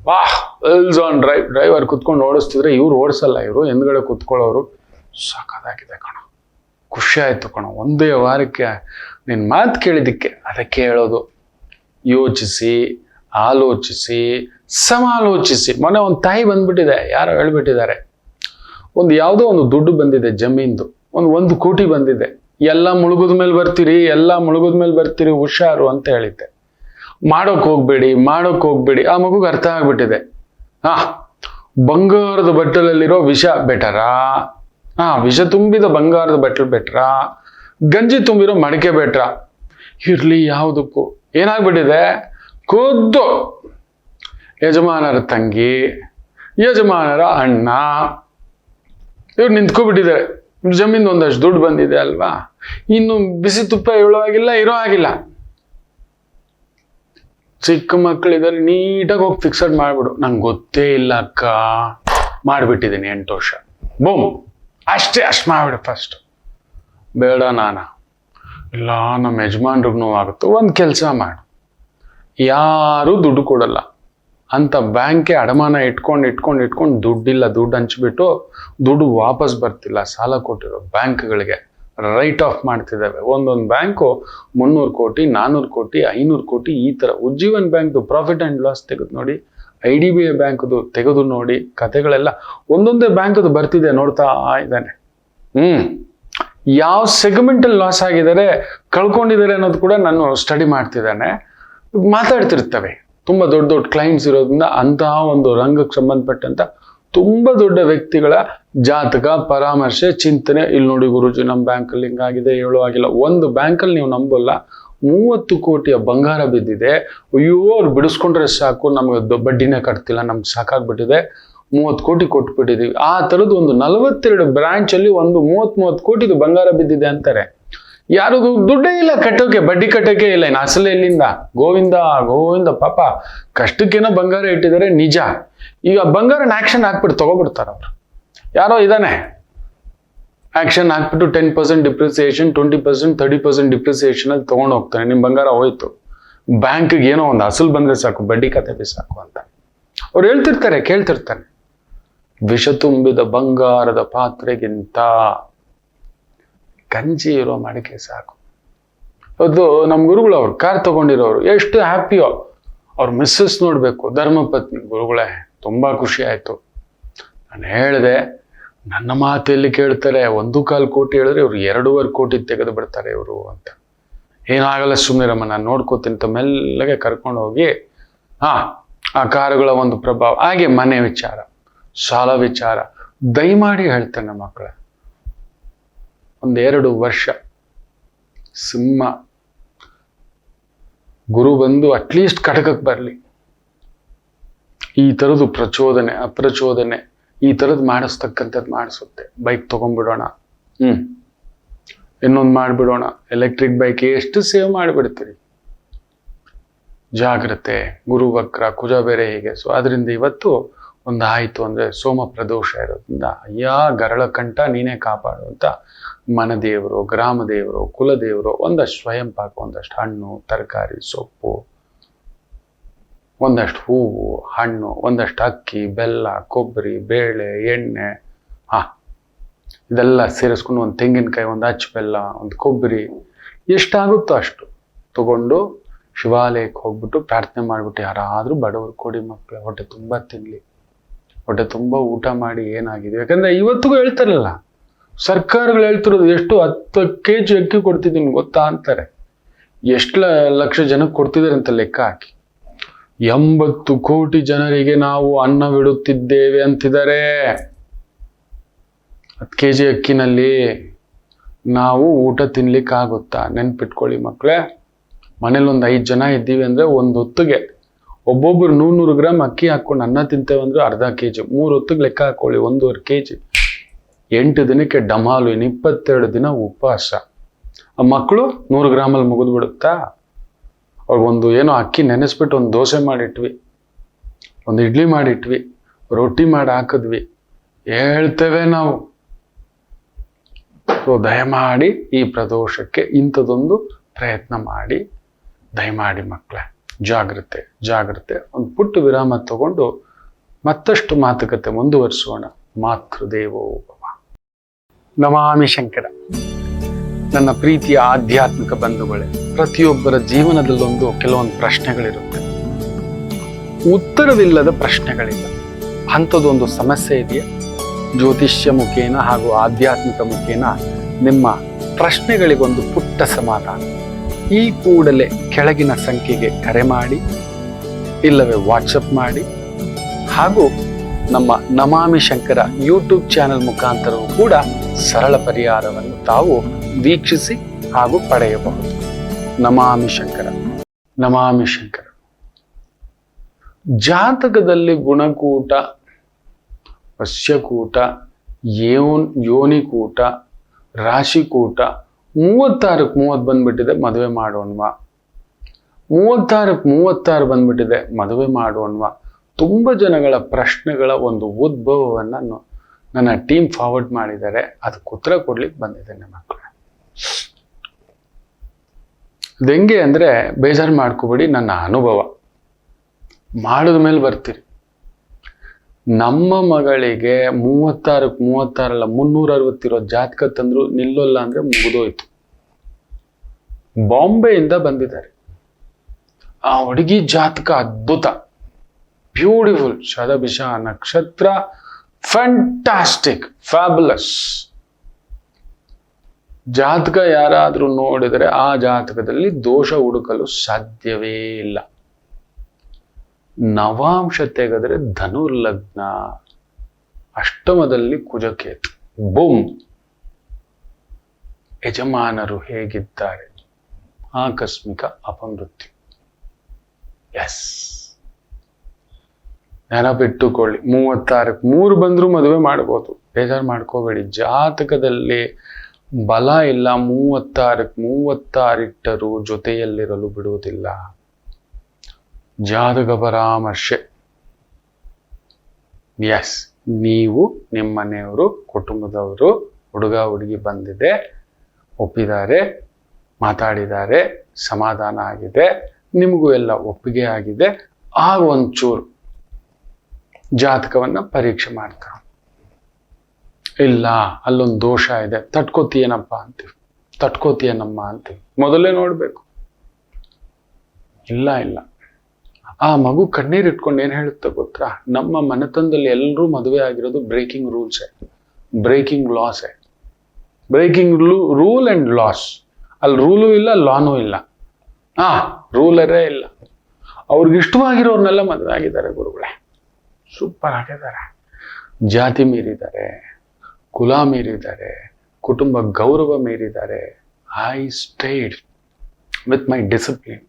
ವಾಹ್, ವೆಲ್ಸ್ ಆನ್ ಡ್ರೈವ್. ಡ್ರೈವರ್ ಕುತ್ಕೊಂಡು ಓಡಿಸ್ತಿದ್ರೆ ಇವ್ರು ಓಡಿಸಲ್ಲ, ಇವರು ಹಿಂದ್ಗಡೆ ಕುತ್ಕೊಳ್ಳೋರು. ಸಾಕಾಗಿದೆ ಕಣ, ಖುಷಿ ಆಯ್ತು ಕಣ. ಒಂದೇ ವಾರಕ್ಕೆ ನಿನ್ನ ಮಾತು ಕೇಳಿದ್ದಕ್ಕೆ. ಅದಕ್ಕೆ ಹೇಳೋದು, ಯೋಚಿಸಿ, ಆಲೋಚಿಸಿ, ಸಮಾಲೋಚಿಸಿ. ಮೊನ್ನೆ ಒಂದು ತಾಯಿ ಬಂದ್ಬಿಟ್ಟಿದೆ, ಯಾರೋ ಹೇಳ್ಬಿಟ್ಟಿದ್ದಾರೆ, ಯಾವುದೋ ಒಂದು ದುಡ್ಡು ಬಂದಿದೆ ಜಮೀನ್ದು, 1 ಕೋಟಿ ಬಂದಿದೆ, ಎಲ್ಲ ಮುಳುಗದ ಮೇಲೆ ಬರ್ತೀರಿ ಹುಷಾರು ಅಂತ ಹೇಳಿದ್ದೆ. ಮಾಡೋಕ್ ಹೋಗ್ಬೇಡಿ. ಆ ಮಗುಗೆ ಅರ್ಥ ಆಗ್ಬಿಟ್ಟಿದೆ. ಬಂಗಾರದ ಬಟ್ಟಲಲ್ಲಿರೋ ವಿಷ ಬೆಟರಾ, ವಿಷ ತುಂಬಿದ ಬಂಗಾರದ ಬಟ್ಟಲು ಬೆಟ್ರಾ, ಗಂಜಿ ತುಂಬಿರೋ ಮಡಿಕೆ ಬೆಟ್ರಾ? ಇರ್ಲಿ, ಯಾವುದಕ್ಕೂ ಏನಾಗ್ಬಿಟ್ಟಿದೆ, ಖುದ್ದು ಯಜಮಾನರ ತಂಗಿ, ಯಜಮಾನರ ಅಣ್ಣ ಇವ್ರು ನಿಂತ್ಕೊಬಿಟ್ಟಿದ್ದಾರೆ. ಜಮೀನ್ ಒಂದಷ್ಟು ದುಡ್ಡು ಬಂದಿದೆ ಅಲ್ವಾ, ಇನ್ನು ಬಿಸಿ ತುಪ್ಪ ಇರೋ ಆಗಿಲ್ಲ. ಚಿಕ್ಕ ಮಕ್ಕಳಿದ್ದಾರೆ, ನೀಟಾಗಿ ಹೋಗಿ ಫಿಕ್ಸಡ್ ಮಾಡ್ಬಿಡು. ನಂಗೆ ಗೊತ್ತೇ ಇಲ್ಲ ಅಕ್ಕ, ಮಾಡಿಬಿಟ್ಟಿದ್ದೀನಿ 8 ವರ್ಷ, ಬೂಮ್, ಅಷ್ಟು ಮಾಡ್ಬಿಡು ಫಸ್ಟ್. ಬೇಡ ಇಲ್ಲ, ನಮ್ಮ ಯಜಮಾನ್ರಿಗೂ ನೋವಾಗುತ್ತೆ. ಒಂದು ಕೆಲಸ ಮಾಡು, ಯಾರೂ ದುಡ್ಡು ಕೊಡಲ್ಲ ಅಂತ ಬ್ಯಾಂಕ್ಗೆ ಅಡಮಾನ ಇಟ್ಕೊಂಡು ದುಡ್ಡು ಹಂಚ್ಬಿಟ್ಟು ದುಡ್ಡು ವಾಪಸ್ ಬರ್ತಿಲ್ಲ, ಸಾಲ ಕೊಟ್ಟಿರೋ ಬ್ಯಾಂಕ್ಗಳಿಗೆ ರೈಟ್ ಆಫ್ ಮಾಡ್ತಿದ್ದಾವೆ. ಒಂದೊಂದು ಬ್ಯಾಂಕು 300 ಕೋಟಿ 400 ಕೋಟಿ 500 ಕೋಟಿ ಈ ಥರ. ಉಜ್ಜೀವನ್ ಬ್ಯಾಂಕ್ದು ಪ್ರಾಫಿಟ್ ಆ್ಯಂಡ್ ಲಾಸ್ ತೆಗೆದು ನೋಡಿ, IDBI ಬ್ಯಾಂಕ್ದು ತೆಗೆದು ನೋಡಿ, ಕತೆಗಳೆಲ್ಲ ಒಂದೊಂದೇ ಬ್ಯಾಂಕ್ದು ಬರ್ತಿದೆ, ನೋಡ್ತಾ ಇದ್ದಾನೆ. ಯಾವ ಸೆಗ್ಮೆಂಟಲ್ಲಿ ಲಾಸ್ ಆಗಿದ್ದಾರೆ, ಕಳ್ಕೊಂಡಿದ್ದಾರೆ ಅನ್ನೋದು ಕೂಡ ನಾನು ಸ್ಟಡಿ ಮಾಡ್ತಿದ್ದಾನೆ. ಮಾತಾಡ್ತಿರ್ತವೆ. ತುಂಬ ದೊಡ್ಡ ಕ್ಲೈಂಟ್ಸ್ ಇರೋದ್ರಿಂದ ಅಂತಹ ಒಂದು ರಂಗಕ್ಕೆ ಸಂಬಂಧಪಟ್ಟಂತ ತುಂಬ ದೊಡ್ಡ ವ್ಯಕ್ತಿಗಳ ಜಾತಕ, ಪರಾಮರ್ಶೆ, ಚಿಂತನೆ. ಇಲ್ಲಿ ನೋಡಿ ಗುರುಜಿ, ನಮ್ಮ ಬ್ಯಾಂಕಲ್ಲಿ ಹಿಂಗಾಗಿದೆ, ಆಗಿಲ್ಲ. ಒಂದು ಬ್ಯಾಂಕಲ್ಲಿ ನೀವು ನಂಬಲ್ಲ, 30 ಕೋಟಿಯ ಬಂಗಾರ ಬಿದ್ದಿದೆ. ಅಯ್ಯೋ, ಅವ್ರು ಬಿಡಿಸ್ಕೊಂಡ್ರೆ ಸಾಕು, ನಮಗೆ ಬಡ್ಡಿನೇ ಕಟ್ತಿಲ್ಲ, ನಮ್ಗೆ ಸಾಕಾಗ್ಬಿಟ್ಟಿದೆ, 30 ಕೋಟಿ ಕೊಟ್ಬಿಟ್ಟಿದೀವಿ. ಆ ಥರದ್ದು ಒಂದು 42 ಬ್ರಾಂಚಲ್ಲಿ ಒಂದು 30 ಕೋಟಿದು ಬಂಗಾರ ಬಿದ್ದಿದೆ ಅಂತಾರೆ. ಯಾರಿಗೂ ದುಡ್ಡೇ ಇಲ್ಲ ಕಟ್ಟೋಕೆ, ಬಡ್ಡಿ ಕಟ್ಟೋಕೆ ಇಲ್ಲ. ಇನ್ನು ಅಸಲು ಎಲ್ಲಿಂದ? ಗೋವಿಂದ ಪಾಪ, ಕಷ್ಟಕ್ಕೇನೋ ಬಂಗಾರ ಇಟ್ಟಿದ್ದಾರೆ ನಿಜ. ಈಗ ಬಂಗಾರನ ಆಕ್ಷನ್ ಹಾಕ್ಬಿಟ್ಟು ತಗೋಬಿಡ್ತಾರೆ ಅವ್ರು. ಯಾರೋ ಇದಾನೆ, ಆಕ್ಷನ್ ಹಾಕ್ಬಿಟ್ಟು 10% ಡಿಪ್ರಿಸಿಯೇಷನ್, 20%, 30% ಡಿಪ್ರಿಸಿಯೇಷನ್ ಅಲ್ಲಿ ತಗೊಂಡು ಹೋಗ್ತಾನೆ. ನಿಮ್ಮ ಬಂಗಾರ ಹೋಯ್ತು. ಬ್ಯಾಂಕ್ಗೆ ಏನೋ ಒಂದು ಅಸಲು ಬಂದ್ರೆ ಸಾಕು, ಬಡ್ಡಿ ಕತೆ ಸಾಕು ಅಂತ ಅವ್ರು ಹೇಳ್ತಿರ್ತಾರೆ, ಕೇಳ್ತಿರ್ತಾನೆ. ವಿಷ ತುಂಬಿದ ಬಂಗಾರದ ಪಾತ್ರೆಗಿಂತ ಗಂಜಿ ಇರೋ ಮಡಿಕೆ ಸಾಕು. ಅದು ನಮ್ಮ ಗುರುಗಳು, ಅವ್ರು ಕಾರ್ ತಗೊಂಡಿರೋರು ಎಷ್ಟು ಹ್ಯಾಪಿಯೋ. ಅವ್ರ ಮಿಸ್ಸಸ್ ನೋಡ್ಬೇಕು, ಧರ್ಮಪತ್ನಿ ಗುರುಗಳೇ, ತುಂಬಾ ಖುಷಿ ಆಯ್ತು. ನಾನು ಹೇಳಿದೆ, ನನ್ನ ಮಾತೆಲ್ಲಿ ಕೇಳ್ತಾರೆ, 1.25 ಕೋಟಿ ಹೇಳಿದ್ರೆ ಇವ್ರು 2.5 ಕೋಟಿ ತೆಗೆದು ಬಿಡ್ತಾರೆ ಇವರು ಅಂತ. ಏನಾಗಲ್ಲ, ಸುಮ್ಮನಿರಮ್ಮ, ನಾನು ನೋಡ್ಕೋತೀನಿ. ಮೆಲ್ಲಗೆ ಕರ್ಕೊಂಡು ಹೋಗಿ ಆ ಕಾರುಗಳ ಒಂದು ಪ್ರಭಾವ, ಹಾಗೆ ಮನೆ ವಿಚಾರ, ಸಾಲ ವಿಚಾರ, ದಯಮಾಡಿ ಹೇಳ್ತೇನೆ ಮಕ್ಕಳ, 1-2 ವರ್ಷ ಸಿಂಹ ಗುರು ಬಂದು ಅಟ್ಲೀಸ್ಟ್ ಕಟಕಕ್ಕೆ ಬರಲಿ. ಈ ಥರದ್ದು ಪ್ರಚೋದನೆ ಅಪ್ರಚೋದನೆ ಈ ಥರದ್ದು ಮಾಡಿಸ್ತಕ್ಕಂಥದ್ದು ಮಾಡಿಸುತ್ತೆ. ಬೈಕ್ ತೊಗೊಂಡ್ಬಿಡೋಣ, ಇನ್ನೊಂದು ಮಾಡಿಬಿಡೋಣ, ಎಲೆಕ್ಟ್ರಿಕ್ ಬೈಕ್ ಎಷ್ಟು ಸೇವ್ ಮಾಡಿಬಿಡ್ತೀರಿ. ಜಾಗ್ರತೆ, ಗುರು ವಕ್ರ, ಕುಜ ಬೇರೆ ಹೀಗೆ. ಸೊ ಅದರಿಂದ ಇವತ್ತು ಒಂದು ಆಯಿತು ಅಂದರೆ ಸೋಮ ಪ್ರದೋಷ ಇರೋದ್ರಿಂದ ಗರಳ ಕಂಠ ನೀನೇ ಕಾಪಾಡು ಅಂತ ಮನದೇವರು, ಗ್ರಾಮ ದೇವರು, ಕುಲದೇವರು ಒಂದಷ್ಟು ಸ್ವಯಂ ಪಾಕ, ಒಂದಷ್ಟು ಹಣ್ಣು, ತರಕಾರಿ, ಸೊಪ್ಪು, ಒಂದಷ್ಟು ಹೂವು, ಹಣ್ಣು, ಒಂದಷ್ಟು ಅಕ್ಕಿ, ಬೆಲ್ಲ, ಕೊಬ್ಬರಿ, ಬೇಳೆ, ಎಣ್ಣೆ, ಇದೆಲ್ಲ ಸೇರಿಸ್ಕೊಂಡು ಒಂದು ತೆಂಗಿನಕಾಯಿ, ಒಂದು ಅಚ್ಚು ಬೆಲ್ಲ, ಒಂದು ಕೊಬ್ಬರಿ, ಎಷ್ಟಾಗುತ್ತೋ ಅಷ್ಟು ತಗೊಂಡು ಶಿವಾಲಯಕ್ಕೆ ಹೋಗ್ಬಿಟ್ಟು ಪ್ರಾರ್ಥನೆ ಮಾಡಿಬಿಟ್ಟು, ಯಾರಾದರೂ ಬಡವರು ಕೊಡಿ ಮಕ್ಕಳು, ಹೊಟ್ಟೆ ತುಂಬ ತಿನ್ನಲಿ, ಹೊಟ್ಟೆ ತುಂಬ ಊಟ ಮಾಡಿ ಏನಾಗಿದೆ. ಯಾಕಂದರೆ ಇವತ್ತಿಗೂ ಹೇಳ್ತಾರಲ್ಲ, ಸರ್ಕಾರಗಳು ಹೇಳ್ತಿರೋದು ಎಷ್ಟು 10 kg ಅಕ್ಕಿ ಕೊಡ್ತಿದ್ದೀನಿ ಗೊತ್ತಾ ಅಂತಾರೆ. ಎಷ್ಟು ಲಕ್ಷ ಜನಕ್ಕೆ ಕೊಡ್ತಿದ್ದಾರೆ ಅಂತ ಲೆಕ್ಕ ಹಾಕಿ. 80 ಕೋಟಿ ಜನರಿಗೆ ನಾವು ಅನ್ನವಿಡುತ್ತಿದ್ದೇವೆ ಅಂತಿದ್ದಾರೆ. 10 kg ಅಕ್ಕಿನಲ್ಲಿ ನಾವು ಊಟ ತಿನ್ಲಿಕ್ಕಾಗುತ್ತಾ? ನೆನ್ಪಿಟ್ಕೊಳ್ಳಿ ಮಕ್ಕಳೇ. ಮನೇಲಿ ಒಂದು 5 ಜನ ಇದ್ದೀವಿ ಅಂದರೆ ಒಂದು ಹೊತ್ತಿಗೆ ಒಬ್ಬೊಬ್ರು 100 ಗ್ರಾಮ್ ಅಕ್ಕಿ ಹಾಕ್ಕೊಂಡು ಅನ್ನ ತಿಂತೇವೆ ಅಂದ್ರೆ ಅರ್ಧ kg, 3 ಹೊತ್ತಿಗೆ ಲೆಕ್ಕ ಹಾಕೊಳ್ಳಿ, 1.5 kg. 8 ದಿನಕ್ಕೆ ಡಮಾಲು, 22 ದಿನ ಉಪವಾಸ. ಆ ಮಕ್ಕಳು 100 ಗ್ರಾಮಲ್ಲಿ ಮುಗಿದು ಬಿಡುತ್ತಾ? ಅವ್ರಿಗೊಂದು ಏನೋ ಅಕ್ಕಿ ನೆನೆಸ್ಬಿಟ್ಟು ಒಂದು ದೋಸೆ ಮಾಡಿಟ್ವಿ, ಒಂದು ಇಡ್ಲಿ ಮಾಡಿಟ್ವಿ, ರೊಟ್ಟಿ ಮಾಡಿ ಹಾಕಿದ್ವಿ, ಹೇಳ್ತೇವೆ ನಾವು. ಸೊ ದಯಮಾಡಿ ಈ ಪ್ರದೋಷಕ್ಕೆ ಇಂಥದೊಂದು ಪ್ರಯತ್ನ ಮಾಡಿ, ದಯಮಾಡಿ ಮಕ್ಕಳೇ, ಜಾಗ್ರತೆ ಜಾಗ್ರತೆ. ಒಂದು ಪುಟ್ಟ ವಿರಾಮ ತಗೊಂಡು ಮತ್ತಷ್ಟು ಮಾತುಕತೆ ಮುಂದುವರಿಸೋಣ. ಮಾತೃದೇವೋ ಭವ. ನಮಾಮಿ ಶಂಕರ. ನನ್ನ ಪ್ರೀತಿಯ ಆಧ್ಯಾತ್ಮಿಕ ಬಂಧುಗಳೇ, ಪ್ರತಿಯೊಬ್ಬರ ಜೀವನದಲ್ಲೊಂದು ಕೆಲವೊಂದು ಪ್ರಶ್ನೆಗಳಿರುತ್ತೆ, ಉತ್ತರವಿಲ್ಲದ ಪ್ರಶ್ನೆಗಳಿಲ್ಲ. ಅಂಥದ್ದೊಂದು ಸಮಸ್ಯೆ ಇದೆಯಾ? ಜ್ಯೋತಿಷ್ಯ ಮುಖೇನ ಹಾಗೂ ಆಧ್ಯಾತ್ಮಿಕ ಮುಖೇನ ನಿಮ್ಮ ಪ್ರಶ್ನೆಗಳಿಗೊಂದು ಪುಟ್ಟ ಸಮಾಧಾನ. ಈ ಕೂಡಲೇ ಕೆಳಗಿನ ಸಂಖ್ಯೆಗೆ ಕರೆ ಮಾಡಿ, ಇಲ್ಲವೇ ವಾಟ್ಸಪ್ ಮಾಡಿ, ಹಾಗೂ ನಮ್ಮ ನಮಾಮಿ ಶಂಕರ ಯೂಟ್ಯೂಬ್ ಚಾನೆಲ್ ಮುಖಾಂತರವೂ ಕೂಡ ಸರಳ ಪರಿಹಾರವನ್ನು ತಾವು ವೀಕ್ಷಿಸಿ ಹಾಗೂ ಪಡೆಯಬಹುದು. ನಮಾಮಿ ಶಂಕರ. ನಮಾಮಿ ಶಂಕರ. ಜಾತಕದಲ್ಲಿ ಗುಣಕೂಟ, ವಶ್ಯಕೂಟ, ಯೋನಿಕೂಟ, ರಾಶಿಕೂಟ 36ಕ್ಕೆ 30 ಬಂದ್ಬಿಟ್ಟಿದೆ, ಮದುವೆ ಮಾಡೋಣವಾ? 36ಕ್ಕೆ 36 ಬಂದ್ಬಿಟ್ಟಿದೆ, ಮದುವೆ ಮಾಡೋಣವಾ? ತುಂಬ ಜನಗಳ ಪ್ರಶ್ನೆಗಳ ಒಂದು ಉದ್ಭವವನ್ನು ನನ್ನ ಟೀಮ್ ಫಾರ್ವರ್ಡ್ ಮಾಡಿದ್ದಾರೆ. ಅದಕ್ಕೆ ಉತ್ತರ ಕೊಡ್ಲಿಕ್ಕೆ ಬಂದಿದ್ದೇನೆ ಮಕ್ಕಳೇ. ಅದೆಂಗೆ ಅಂದರೆ, ಬೇಜಾರು ಮಾಡ್ಕೋಬೇಡಿ, ನನ್ನ ಅನುಭವ ಮಾಡಿದ ಮೇಲೆ ಬರ್ತೀರಿ. ನಮ್ಮ ಮಗಳಿಗೆ 36ಕ್ಕೆ 36 ಅಲ್ಲ 360 ಇರೋ ಜಾತಕ ತಂದ್ರು ನಿಲ್ಲೋಲ್ಲ ಅಂದ್ರೆ ಮುಗಿದೋಯ್ತು. ಬಾಂಬೆಯಿಂದ ಬಂದಿದ್ದಾರೆ. ಆ ಹುಡುಗಿ ಜಾತಕ ಅದ್ಭುತ, ಬ್ಯೂಟಿಫುಲ್, ಶತಭಿಷ ನಕ್ಷತ್ರ, ಫ್ಯಾಂಟಾಸ್ಟಿಕ್, ಫ್ಯಾಬುಲಸ್. ಜಾತಕ ಯಾರಾದ್ರೂ ನೋಡಿದರೆ ಆ ಜಾತಕದಲ್ಲಿ ದೋಷ ಹುಡುಕಲು ಸಾಧ್ಯವೇ ಇಲ್ಲ. ನವಾಂಶ ತೆಗೆದರೆ ಧನುರ್ಲಗ್ನ, ಅಷ್ಟಮದಲ್ಲಿ ಕುಜಕೇತು, ಬೂಮ್. ಯಜಮಾನರು ಹೇಗಿದ್ದಾರೆ? ಆಕಸ್ಮಿಕ ಅಪಮೃತ್ಯು. ಎಸ್, ನೆನಪಿಟ್ಟುಕೊಳ್ಳಿ. 36ಕ್ಕೆ 3 ಬಂದ್ರೂ ಮದುವೆ ಮಾಡ್ಬೋದು, ಬೇಜಾರು ಮಾಡ್ಕೋಬೇಡಿ. ಜಾತಕದಲ್ಲಿ ಬಲ ಇಲ್ಲ, 36ಕ್ಕೆ 36 ಇಟ್ಟರೂ ಜೊತೆಯಲ್ಲಿರಲು ಬಿಡುವುದಿಲ್ಲ. ಜಾತಕ ಪರಾಮರ್ಶೆ. ಎಸ್, ನೀವು, ನಿಮ್ಮ ಮನೆಯವರು, ಕುಟುಂಬದವರು, ಹುಡುಗ ಹುಡುಗಿ ಬಂದಿದೆ, ಒಪ್ಪಿದ್ದಾರೆ, ಮಾತಾಡಿದ್ದಾರೆ, ಸಮಾಧಾನ ಆಗಿದೆ, ನಿಮಗೂ ಎಲ್ಲ ಒಪ್ಪಿಗೆ ಆಗಿದೆ. ಆಗ ಒಂಚೂರು ಜಾತಕವನ್ನ ಪರೀಕ್ಷೆ ಮಾಡ್ತಾರೆ. ಇಲ್ಲ, ಅಲ್ಲೊಂದು ದೋಷ ಇದೆ, ತಟ್ಕೋತೀಯನಪ್ಪ ಅಂತೀವಿ, ತಟ್ಕೋತೀಯನಮ್ಮ ಅಂತೀವಿ. ಮೊದಲೇ ನೋಡ್ಬೇಕು. ಇಲ್ಲ ಇಲ್ಲ, ಆ ಮಗು ಕಣ್ಣೀರು ಇಟ್ಕೊಂಡು ಏನ್ ಹೇಳುತ್ತೆ ಗೊತ್ತಾ? ನಮ್ಮ ಮನೆತನದಲ್ಲಿ ಎಲ್ಲರೂ ಮದುವೆ ಆಗಿರೋದು ಬ್ರೇಕಿಂಗ್ ರೂಲ್ಸೇ, ಬ್ರೇಕಿಂಗ್ ಲಾಸೇ. Breaking rule and laws. ಅಲ್ಲಿ ರೂಲು ಇಲ್ಲ, ಲಾನೂ ಇಲ್ಲ. ರೂಲರೇ ಇಲ್ಲ. ಅವ್ರಿಗೆ ಇಷ್ಟವಾಗಿರೋರ್ನೆಲ್ಲ ಮದುವೆ ಆಗಿದ್ದಾರೆ ಗುರುಗಳೇ, ಸೂಪರ್ ಆಗಿದ್ದಾರೆ. ಜಾತಿ ಮೀರಿದ್ದಾರೆ, ಕುಲ ಮೀರಿದ್ದಾರೆ, ಕುಟುಂಬ ಗೌರವ ಮೀರಿದ್ದಾರೆ. I stayed with my discipline,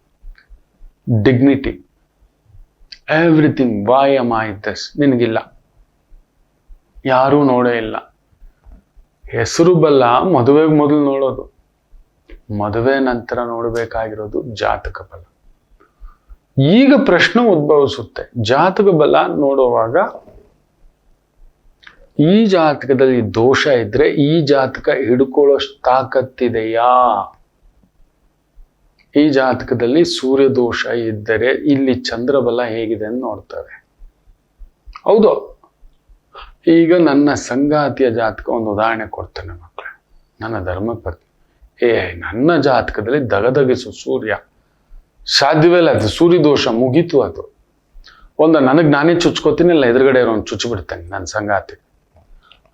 dignity, everything. Why am I this? ನಿನಗಿಲ್ಲ, ಯಾರೂ ನೋಡೇ ಇಲ್ಲ. ಹೆಸರು ಬಲ್ಲ ಮದುವೆಗೆ ಮೊದಲು ನೋಡೋದು, ಮದುವೆ ನಂತರ ನೋಡಬೇಕಾಗಿರೋದು ಜಾತಕ ಬಲ. ಈಗ ಪ್ರಶ್ನೆ ಉದ್ಭವಿಸುತ್ತೆ, ಜಾತಕ ಬಲ ನೋಡುವಾಗ ಈ ಜಾತಕದಲ್ಲಿ ದೋಷ ಇದ್ರೆ ಈ ಜಾತಕ ಹಿಡ್ಕೊಳ್ಳೋ ತಾಕತ್ತಿದೆಯಾ? ಈ ಜಾತಕದಲ್ಲಿ ಸೂರ್ಯ ದೋಷ ಇದ್ದರೆ ಇಲ್ಲಿ ಚಂದ್ರಬಲ ಹೇಗಿದೆ ಅಂತ ನೋಡ್ತವೆ. ಹೌದು. ಈಗ ನನ್ನ ಸಂಗಾತಿಯ ಜಾತಕ ಒಂದು ಉದಾಹರಣೆ ಕೊಡ್ತೇನೆ ಮಕ್ಕಳೇ. ನನ್ನ ಧರ್ಮಪತ್ನಿ, ನನ್ನ ಜಾತಕದಲ್ಲಿ ದಗದಗಿಸು ಸೂರ್ಯ, ಸಾಧ್ಯವೇ ಇಲ್ಲ. ಅದು ಸೂರ್ಯ ದೋಷ, ಮುಗೀತು. ಅದು ನನಗೆ ನಾನೇ ಚುಚ್ಕೋತೀನಿ, ಇಲ್ಲ ಎದುರುಗಡೆ ಇರೋನು ಚುಚ್ಚು ಬಿಡ್ತೇನೆ ನನ್ನ ಸಂಗಾತಿ.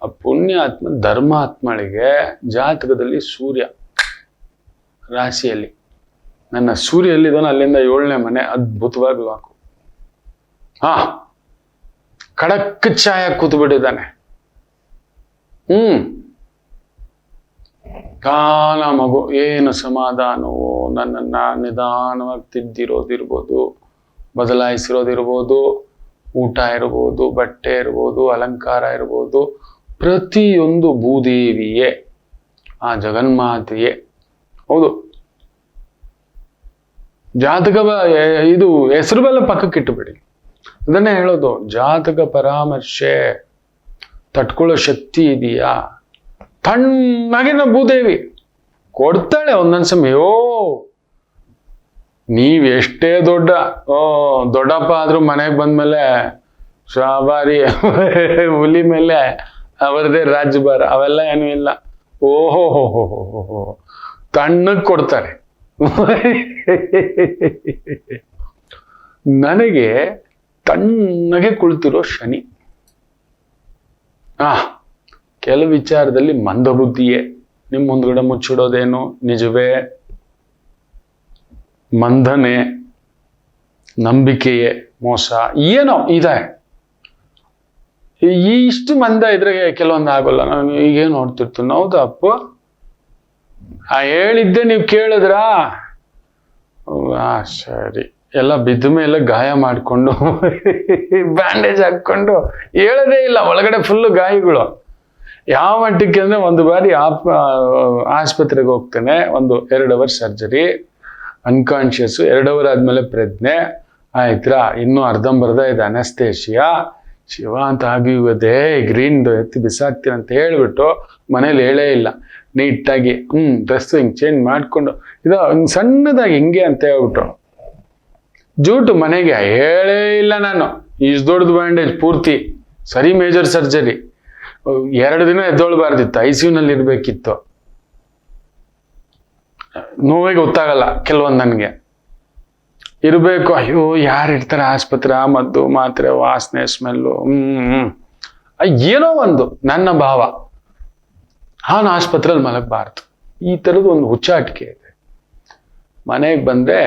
ಆ ಪುಣ್ಯಾತ್ಮ ಧರ್ಮಾತ್ಮಳಿಗೆ ಜಾತಕದಲ್ಲಿ ಸೂರ್ಯ ರಾಶಿಯಲ್ಲಿ, ನನ್ನ ಸೂರ್ಯ ಎಲ್ಲಿದ್ದಾನೆ ಅಲ್ಲಿಂದ 7ನೇ ಮನೆ, ಅದ್ಭುತವಾಗಿ ಲಾಕು. ಖಡಕ್ ಛಾಯ ಕೂತು ಬಿಟ್ಟಿದ್ದಾನೆ. ಕಾಲ ಮಗು, ಏನು ಸಮಾಧಾನವೋ. ನನ್ನನ್ನ ನಿಧಾನವಾಗಿ ತಿದ್ದಿರೋದಿರ್ಬೋದು, ಬದಲಾಯಿಸಿರೋದಿರ್ಬೋದು, ಊಟ ಇರ್ಬೋದು, ಬಟ್ಟೆ ಇರ್ಬೋದು, ಅಲಂಕಾರ ಇರ್ಬೋದು, ಪ್ರತಿಯೊಂದು ಭೂದೇವಿಯೇ, ಆ ಜಗನ್ಮಾತೆಯೇ. ಹೌದು. ಜಾತಕ ಇದು ಹೆಸರು ಬೆಲ್ಲ ಪಕ್ಕಕ್ಕೆ ಇಟ್ಟುಬಿಡಿ. ಅದನ್ನೇ ಹೇಳೋದು, ಜಾತಕ ಪರಾಮರ್ಶೆ ತಟ್ಕೊಳ್ಳೋ ಶಕ್ತಿ ಇದೆಯಾ? ತಣ್ಣಗಿನ ಭೂದೇವಿ ಕೊಡ್ತಾಳೆ ಒಂದೊಂದ್ಸಮ. ನೀವ್ ಎಷ್ಟೇ ದೊಡ್ಡಪ್ಪ ಆದ್ರೂ ಮನೆಗೆ ಬಂದ್ಮೇಲೆ ಶಾಬಾರಿ ಹುಲಿ ಮೇಲೆ ಅವರದೇ ರಾಜ್ಯಭಾರ ಅವೆಲ್ಲ ಏನೂ ಇಲ್ಲ. ಓಹೋ ಹೋ ಹೋ ಹೋ ಹೋ ತಣ್ಣಗ್ ಕೊಡ್ತಾರೆ. ನನಗೆ ತಣ್ಣಗೆ ಕುಳಿತಿರೋ ಶನಿ. ಕೆಲವು ವಿಚಾರದಲ್ಲಿ ಮಂದಬುದ್ಧಿಯೇ. ನಿಮ್ ಮುಂದ್ಗಡೆ ಮುಚ್ಚಿಡೋದೇನು ನಿಜವೇ, ಮಂದನೆ, ನಂಬಿಕೆಯೇ, ಮೋಸ ಏನೋ ಇದೆ. ಇಷ್ಟು ಮಂದ ಇದ್ರೆ ಕೆಲವೊಂದು ಆಗೋಲ್ಲ. ನಾನು ಈಗೇ ನೋಡ್ತಿರ್ತೀನಿ, ಹೌದಾ ಅಪ್ಪು ಹೇಳಿದ್ದೆ ನೀವು ಕೇಳಿದ್ರಾ? ಸರಿ. ಎಲ್ಲ ಬಿದ್ದ ಮೇಲೆ ಗಾಯ ಮಾಡಿಕೊಂಡು ಬ್ಯಾಂಡೇಜ್ ಹಾಕೊಂಡು ಹೇಳದೇ ಇಲ್ಲ, ಒಳಗಡೆ ಫುಲ್ಲು ಗಾಯಗಳು. ಯಾವ ಮಟ್ಟಕ್ಕೆ ಅಂದ್ರೆ, ಒಂದು ಬಾರಿ ಆಸ್ಪತ್ರೆಗೆ ಹೋಗ್ತೇನೆ, 2 ಅವರ್ ಸರ್ಜರಿ, ಅನ್ಕಾನ್ಶಿಯಸ್, 2 ಅವರ್ ಆದ್ಮೇಲೆ ಪ್ರಜ್ಞೆ ಆಯ್ತಾ, ಇನ್ನೂ ಅರ್ಧಂಬರ್ಧ ಇದೆ ಅನಸ್ತೇಶಿಯಾ. ಶಿವ ಅಂತ ಆಗಿದೆ, ಗ್ರೀನ್ ಎತ್ತಿ ಬಿಸಾಕ್ತೀನಿ ಅಂತ ಹೇಳ್ಬಿಟ್ಟು ಮನೇಲಿ ಹೇಳೇ ಇಲ್ಲ. ನೀಟಾಗಿ ಡ್ರೆಸ್ ಹಿಂಗೆ ಚೇಂಜ್ ಮಾಡ್ಕೊಂಡು ಹಿಂಗೆ ಸಣ್ಣದಾಗಿ ಹಿಂಗೆ ಅಂತ ಹೇಳ್ಬಿಟ್ಟು ಜೂಟು ಮನೆಗೆ ಹೇಳೇ ಇಲ್ಲ ನಾನು. ಇಷ್ಟು ದೊಡ್ಡದು ಬ್ಯಾಂಡೇಜ್ ಪೂರ್ತಿ, ಸರಿ ಮೇಜರ್ ಸರ್ಜರಿ. 2 ದಿನ ಎದ್ದೊಳ್ಬಾರ್ದಿತ್ತು, ICU ನಲ್ಲಿ ಇರ್ಬೇಕಿತ್ತು. ನೋವೇ ಗೊತ್ತಾಗಲ್ಲ ಕೆಲವೊಂದು ನನಗೆ ಇರಬೇಕು. ಅಯ್ಯೋ ಯಾರು ಇರ್ತಾರೆ ಆಸ್ಪತ್ರೆ, ಮದ್ದು ಮಾತ್ರೆ, ವಾಸನೆ, ಸ್ಮೆಲ್ಲು, ಏನೋ ಒಂದು ನನ್ನ ಭಾವ. ನಾನು ಆಸ್ಪತ್ರೆಯಲ್ಲಿ ಮಲಗಬಾರ್ದು, ಈ ಥರದ್ದು ಒಂದು ಹುಚ್ಚಾಟಿಕೆ ಇದೆ. ಮನೆಗೆ ಬಂದ್ರೆ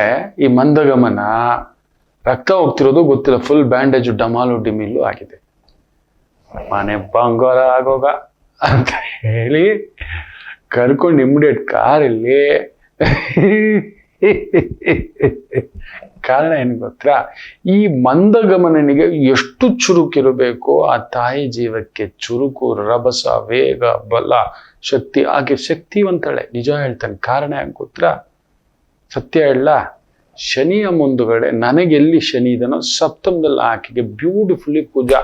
ಈ ಮಂದಗಮನ, ರಕ್ತ ಹೋಗ್ತಿರೋದು ಗೊತ್ತಿಲ್ಲ, ಫುಲ್ ಬ್ಯಾಂಡೇಜು ಡಮಾಲು ಡಿಮಿಲ್ಲು ಆಗಿದೆ. ಮನೆ ಬಂಗಾರ ಆಗೋಗ ಅಂತ ಹೇಳಿ ಕರ್ಕೊಂಡು ಇಮಿಡಿಯೇಟ್ ಕಾರಲ್ಲಿ. ಕಾರಣ ಏನು ಗೊತ್ತಾ? ಈ ಮಂದಗಮನನಿಗೆ ಎಷ್ಟು ಚುರುಕಿರಬೇಕು ಆ ತಾಯಿ ಜೀವಕ್ಕೆ, ಚುರುಕು, ರಭಸ, ವೇಗ, ಬಲ, ಶಕ್ತಿ. ಆಕೆ ಶಕ್ತಿವಂತಳೆ, ನಿಜ ಹೇಳ್ತಾನೆ. ಕಾರಣ ಯಾಕೆ ಗೊತ್ತಾ? ಸತ್ಯ ಹೇಳ, ಶನಿಯ ಮುಂದುಗಡೆ ನನಗೆಲ್ಲಿ ಶನಿ ಇದನೋ ಸಪ್ತಮದಲ್ಲಿ ಆಕೆಗೆ ಬ್ಯೂಟಿಫುಲಿ ಪೂಜಾ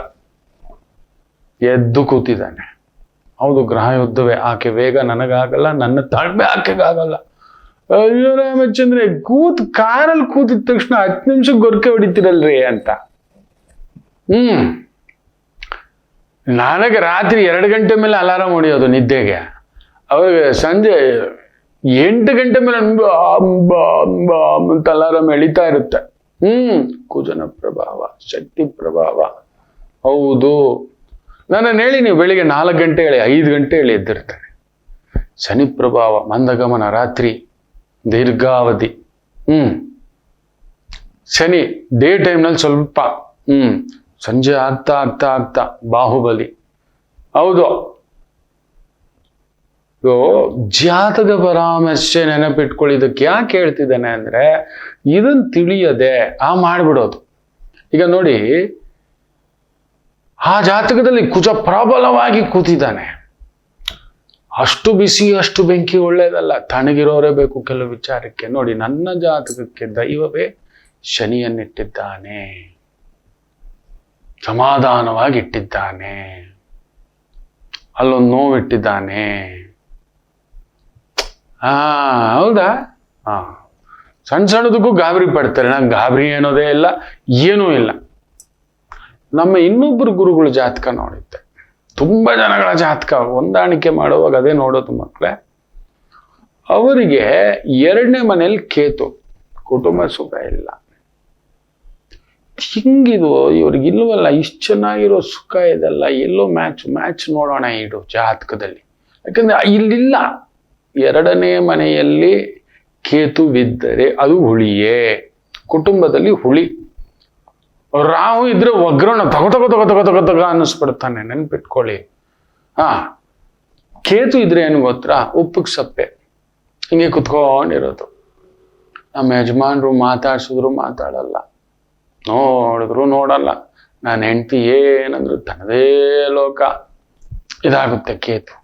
ಎದ್ದು ಕೂತಿದ್ದಾನೆ. ಹೌದು, ಗ್ರಹ ಯುದ್ಧವೇ. ಆಕೆ ವೇಗ ನನಗಾಗಲ್ಲ, ನನ್ನ ತಾಳ್ಮೆ ಆಕೆಗಾಗಲ್ಲ. ಅಯ್ಯೋ ರಾಮಚಂದ್ರ, ಕಾರಲ್ಲಿ ಕೂತಿದ ತಕ್ಷಣ 10 ನಿಮಿಷಕ್ಕೆ ಗೊರಕೆ ಹೊಡಿತೀರಲ್ರಿ ಅಂತ. ನನಗೆ ರಾತ್ರಿ 2 ಗಂಟೆ ಮೇಲೆ ಅಲಾರಾಮ್ ಹೊಡಿಯೋದು ನಿದ್ದೆಗೆ. ಅವಾಗ ಸಂಜೆ 8 ಗಂಟೆ ಮೇಲೆ ಅಂತ ಅಲಾರಾಮ್ ಎಳಿತಾ ಇರುತ್ತೆ. ಕುಜನ ಪ್ರಭಾವ, ಶಕ್ತಿ ಪ್ರಭಾವ. ಹೌದು, ನಾನು ಹೇಳಿ, ನೀವು ಬೆಳಿಗ್ಗೆ 4 ಗಂಟೆ ಹೇಳಿ, 5 ಗಂಟೆ ಹೇಳಿ ಎದ್ದಿರ್ತಾನೆ. ಶನಿ ಪ್ರಭಾವ, ಮಂದಗಮನ, ರಾತ್ರಿ ದೀರ್ಘಾವಧಿ. ಶನಿ ಡೇ ಟೈಮ್ನಲ್ಲಿ ಸ್ವಲ್ಪ, ಸಂಜೆ ಆಗ್ತಾ ಆಗ್ತಾ ಆಗ್ತಾ ಬಾಹುಬಲಿ. ಹೌದು, ಜಾತಕ ಪರಾಮರ್ಶೆ ನೆನಪಿಟ್ಕೊಳ್ಳಿದಕ್ಕೆ ಯಾಕೆ ಹೇಳ್ತಿದ್ದಾನೆ ಅಂದ್ರೆ, ಇದನ್ನು ತಿಳಿಯದೆ ಮಾಡ್ಬಿಡೋದು. ಈಗ ನೋಡಿ, ಆ ಜಾತಕದಲ್ಲಿ ಕುಜ ಪ್ರಬಲವಾಗಿ ಕೂತಿದ್ದಾನೆ. ಅಷ್ಟು ಬಿಸಿ ಅಷ್ಟು ಬೆಂಕಿ ಒಳ್ಳೇದಲ್ಲ, ತಣ್ಣಗಿರೋರೇ ಬೇಕು ಕೆಲವು ವಿಚಾರಕ್ಕೆ. ನೋಡಿ, ನನ್ನ ಜಾತಕಕ್ಕೆ ದೈವವೇ ಶನಿಯನ್ನಿಟ್ಟಿದ್ದಾನೆ, ಸಮಾಧಾನವಾಗಿಟ್ಟಿದ್ದಾನೆ, ಅಲ್ಲೊಂದು ನೋವಿಟ್ಟಿದ್ದಾನೆ. ಹೌದಾ? ಸಣ್ಣ ಸಣ್ಣದಕ್ಕೂ ಗಾಬರಿ ಪಡ್ತಾರೆ. ನಂಗೆ ಗಾಬರಿ ಅನ್ನೋದೇ ಇಲ್ಲ, ಏನೂ ಇಲ್ಲ. ನಮ್ಮ ಇನ್ನೊಬ್ಬರು ಗುರುಗಳು ಜಾತಕ ನೋಡಿದ್ದೆ, ತುಂಬಾ ಜನಗಳ ಜಾತಕ ಹೊಂದಾಣಿಕೆ ಮಾಡುವಾಗ ಅದೇ ನೋಡೋದು ಮಕ್ಕಳೇ. ಅವರಿಗೆ 2ನೇ ಮನೆಯಲ್ಲಿ ಕೇತು, ಕುಟುಂಬ ಸುಖ ಇಲ್ಲ. ಹಿಂಗಿದು ಇವ್ರಿಗಿಲ್ವಲ್ಲ, ಇಷ್ಟು ಚೆನ್ನಾಗಿರೋ ಸುಖ ಇದೆಲ್ಲ, ಎಲ್ಲೋ ಮ್ಯಾಚ್ ನೋಡೋಣ ಇಡು ಜಾತಕದಲ್ಲಿ. ಯಾಕಂದ್ರೆ ಇಲ್ಲಿಲ್ಲ. 2ನೇ ಮನೆಯಲ್ಲಿ ಕೇತುವಿದ್ದರೆ ಅದು ಹುಳಿಯೇ, ಕುಟುಂಬದಲ್ಲಿ ಹುಳಿ. ರಾಹು ಇದ್ರೆ ಒಗ್ಗರಣ ತಗೋ ಅನ್ನಿಸ್ಬಿಡ್ತಾನೆ, ನೆನ್ಪಿಟ್ಕೊಳ್ಳಿ. ಕೇತು ಇದ್ರೆ ಏನು ಗೊತ್ತಾ? ಉಪ್ಪಿಗೆ ಸಪ್ಪೆ, ಹಿಂಗೆ ಕುತ್ಕೊಂಡಿರೋದು. ನಮ್ಮ ಯಜಮಾನ್ರು ಮಾತಾಡ್ಸಿದ್ರು ಮಾತಾಡಲ್ಲ, ನೋಡಿದ್ರು ನೋಡಲ್ಲ. ನಾನು ಹೆಂಡ್ತಿ ಏನಂದ್ರು ತನ್ನದೇ ಲೋಕ. ಇದಾಗುತ್ತೆ ಕೇತು.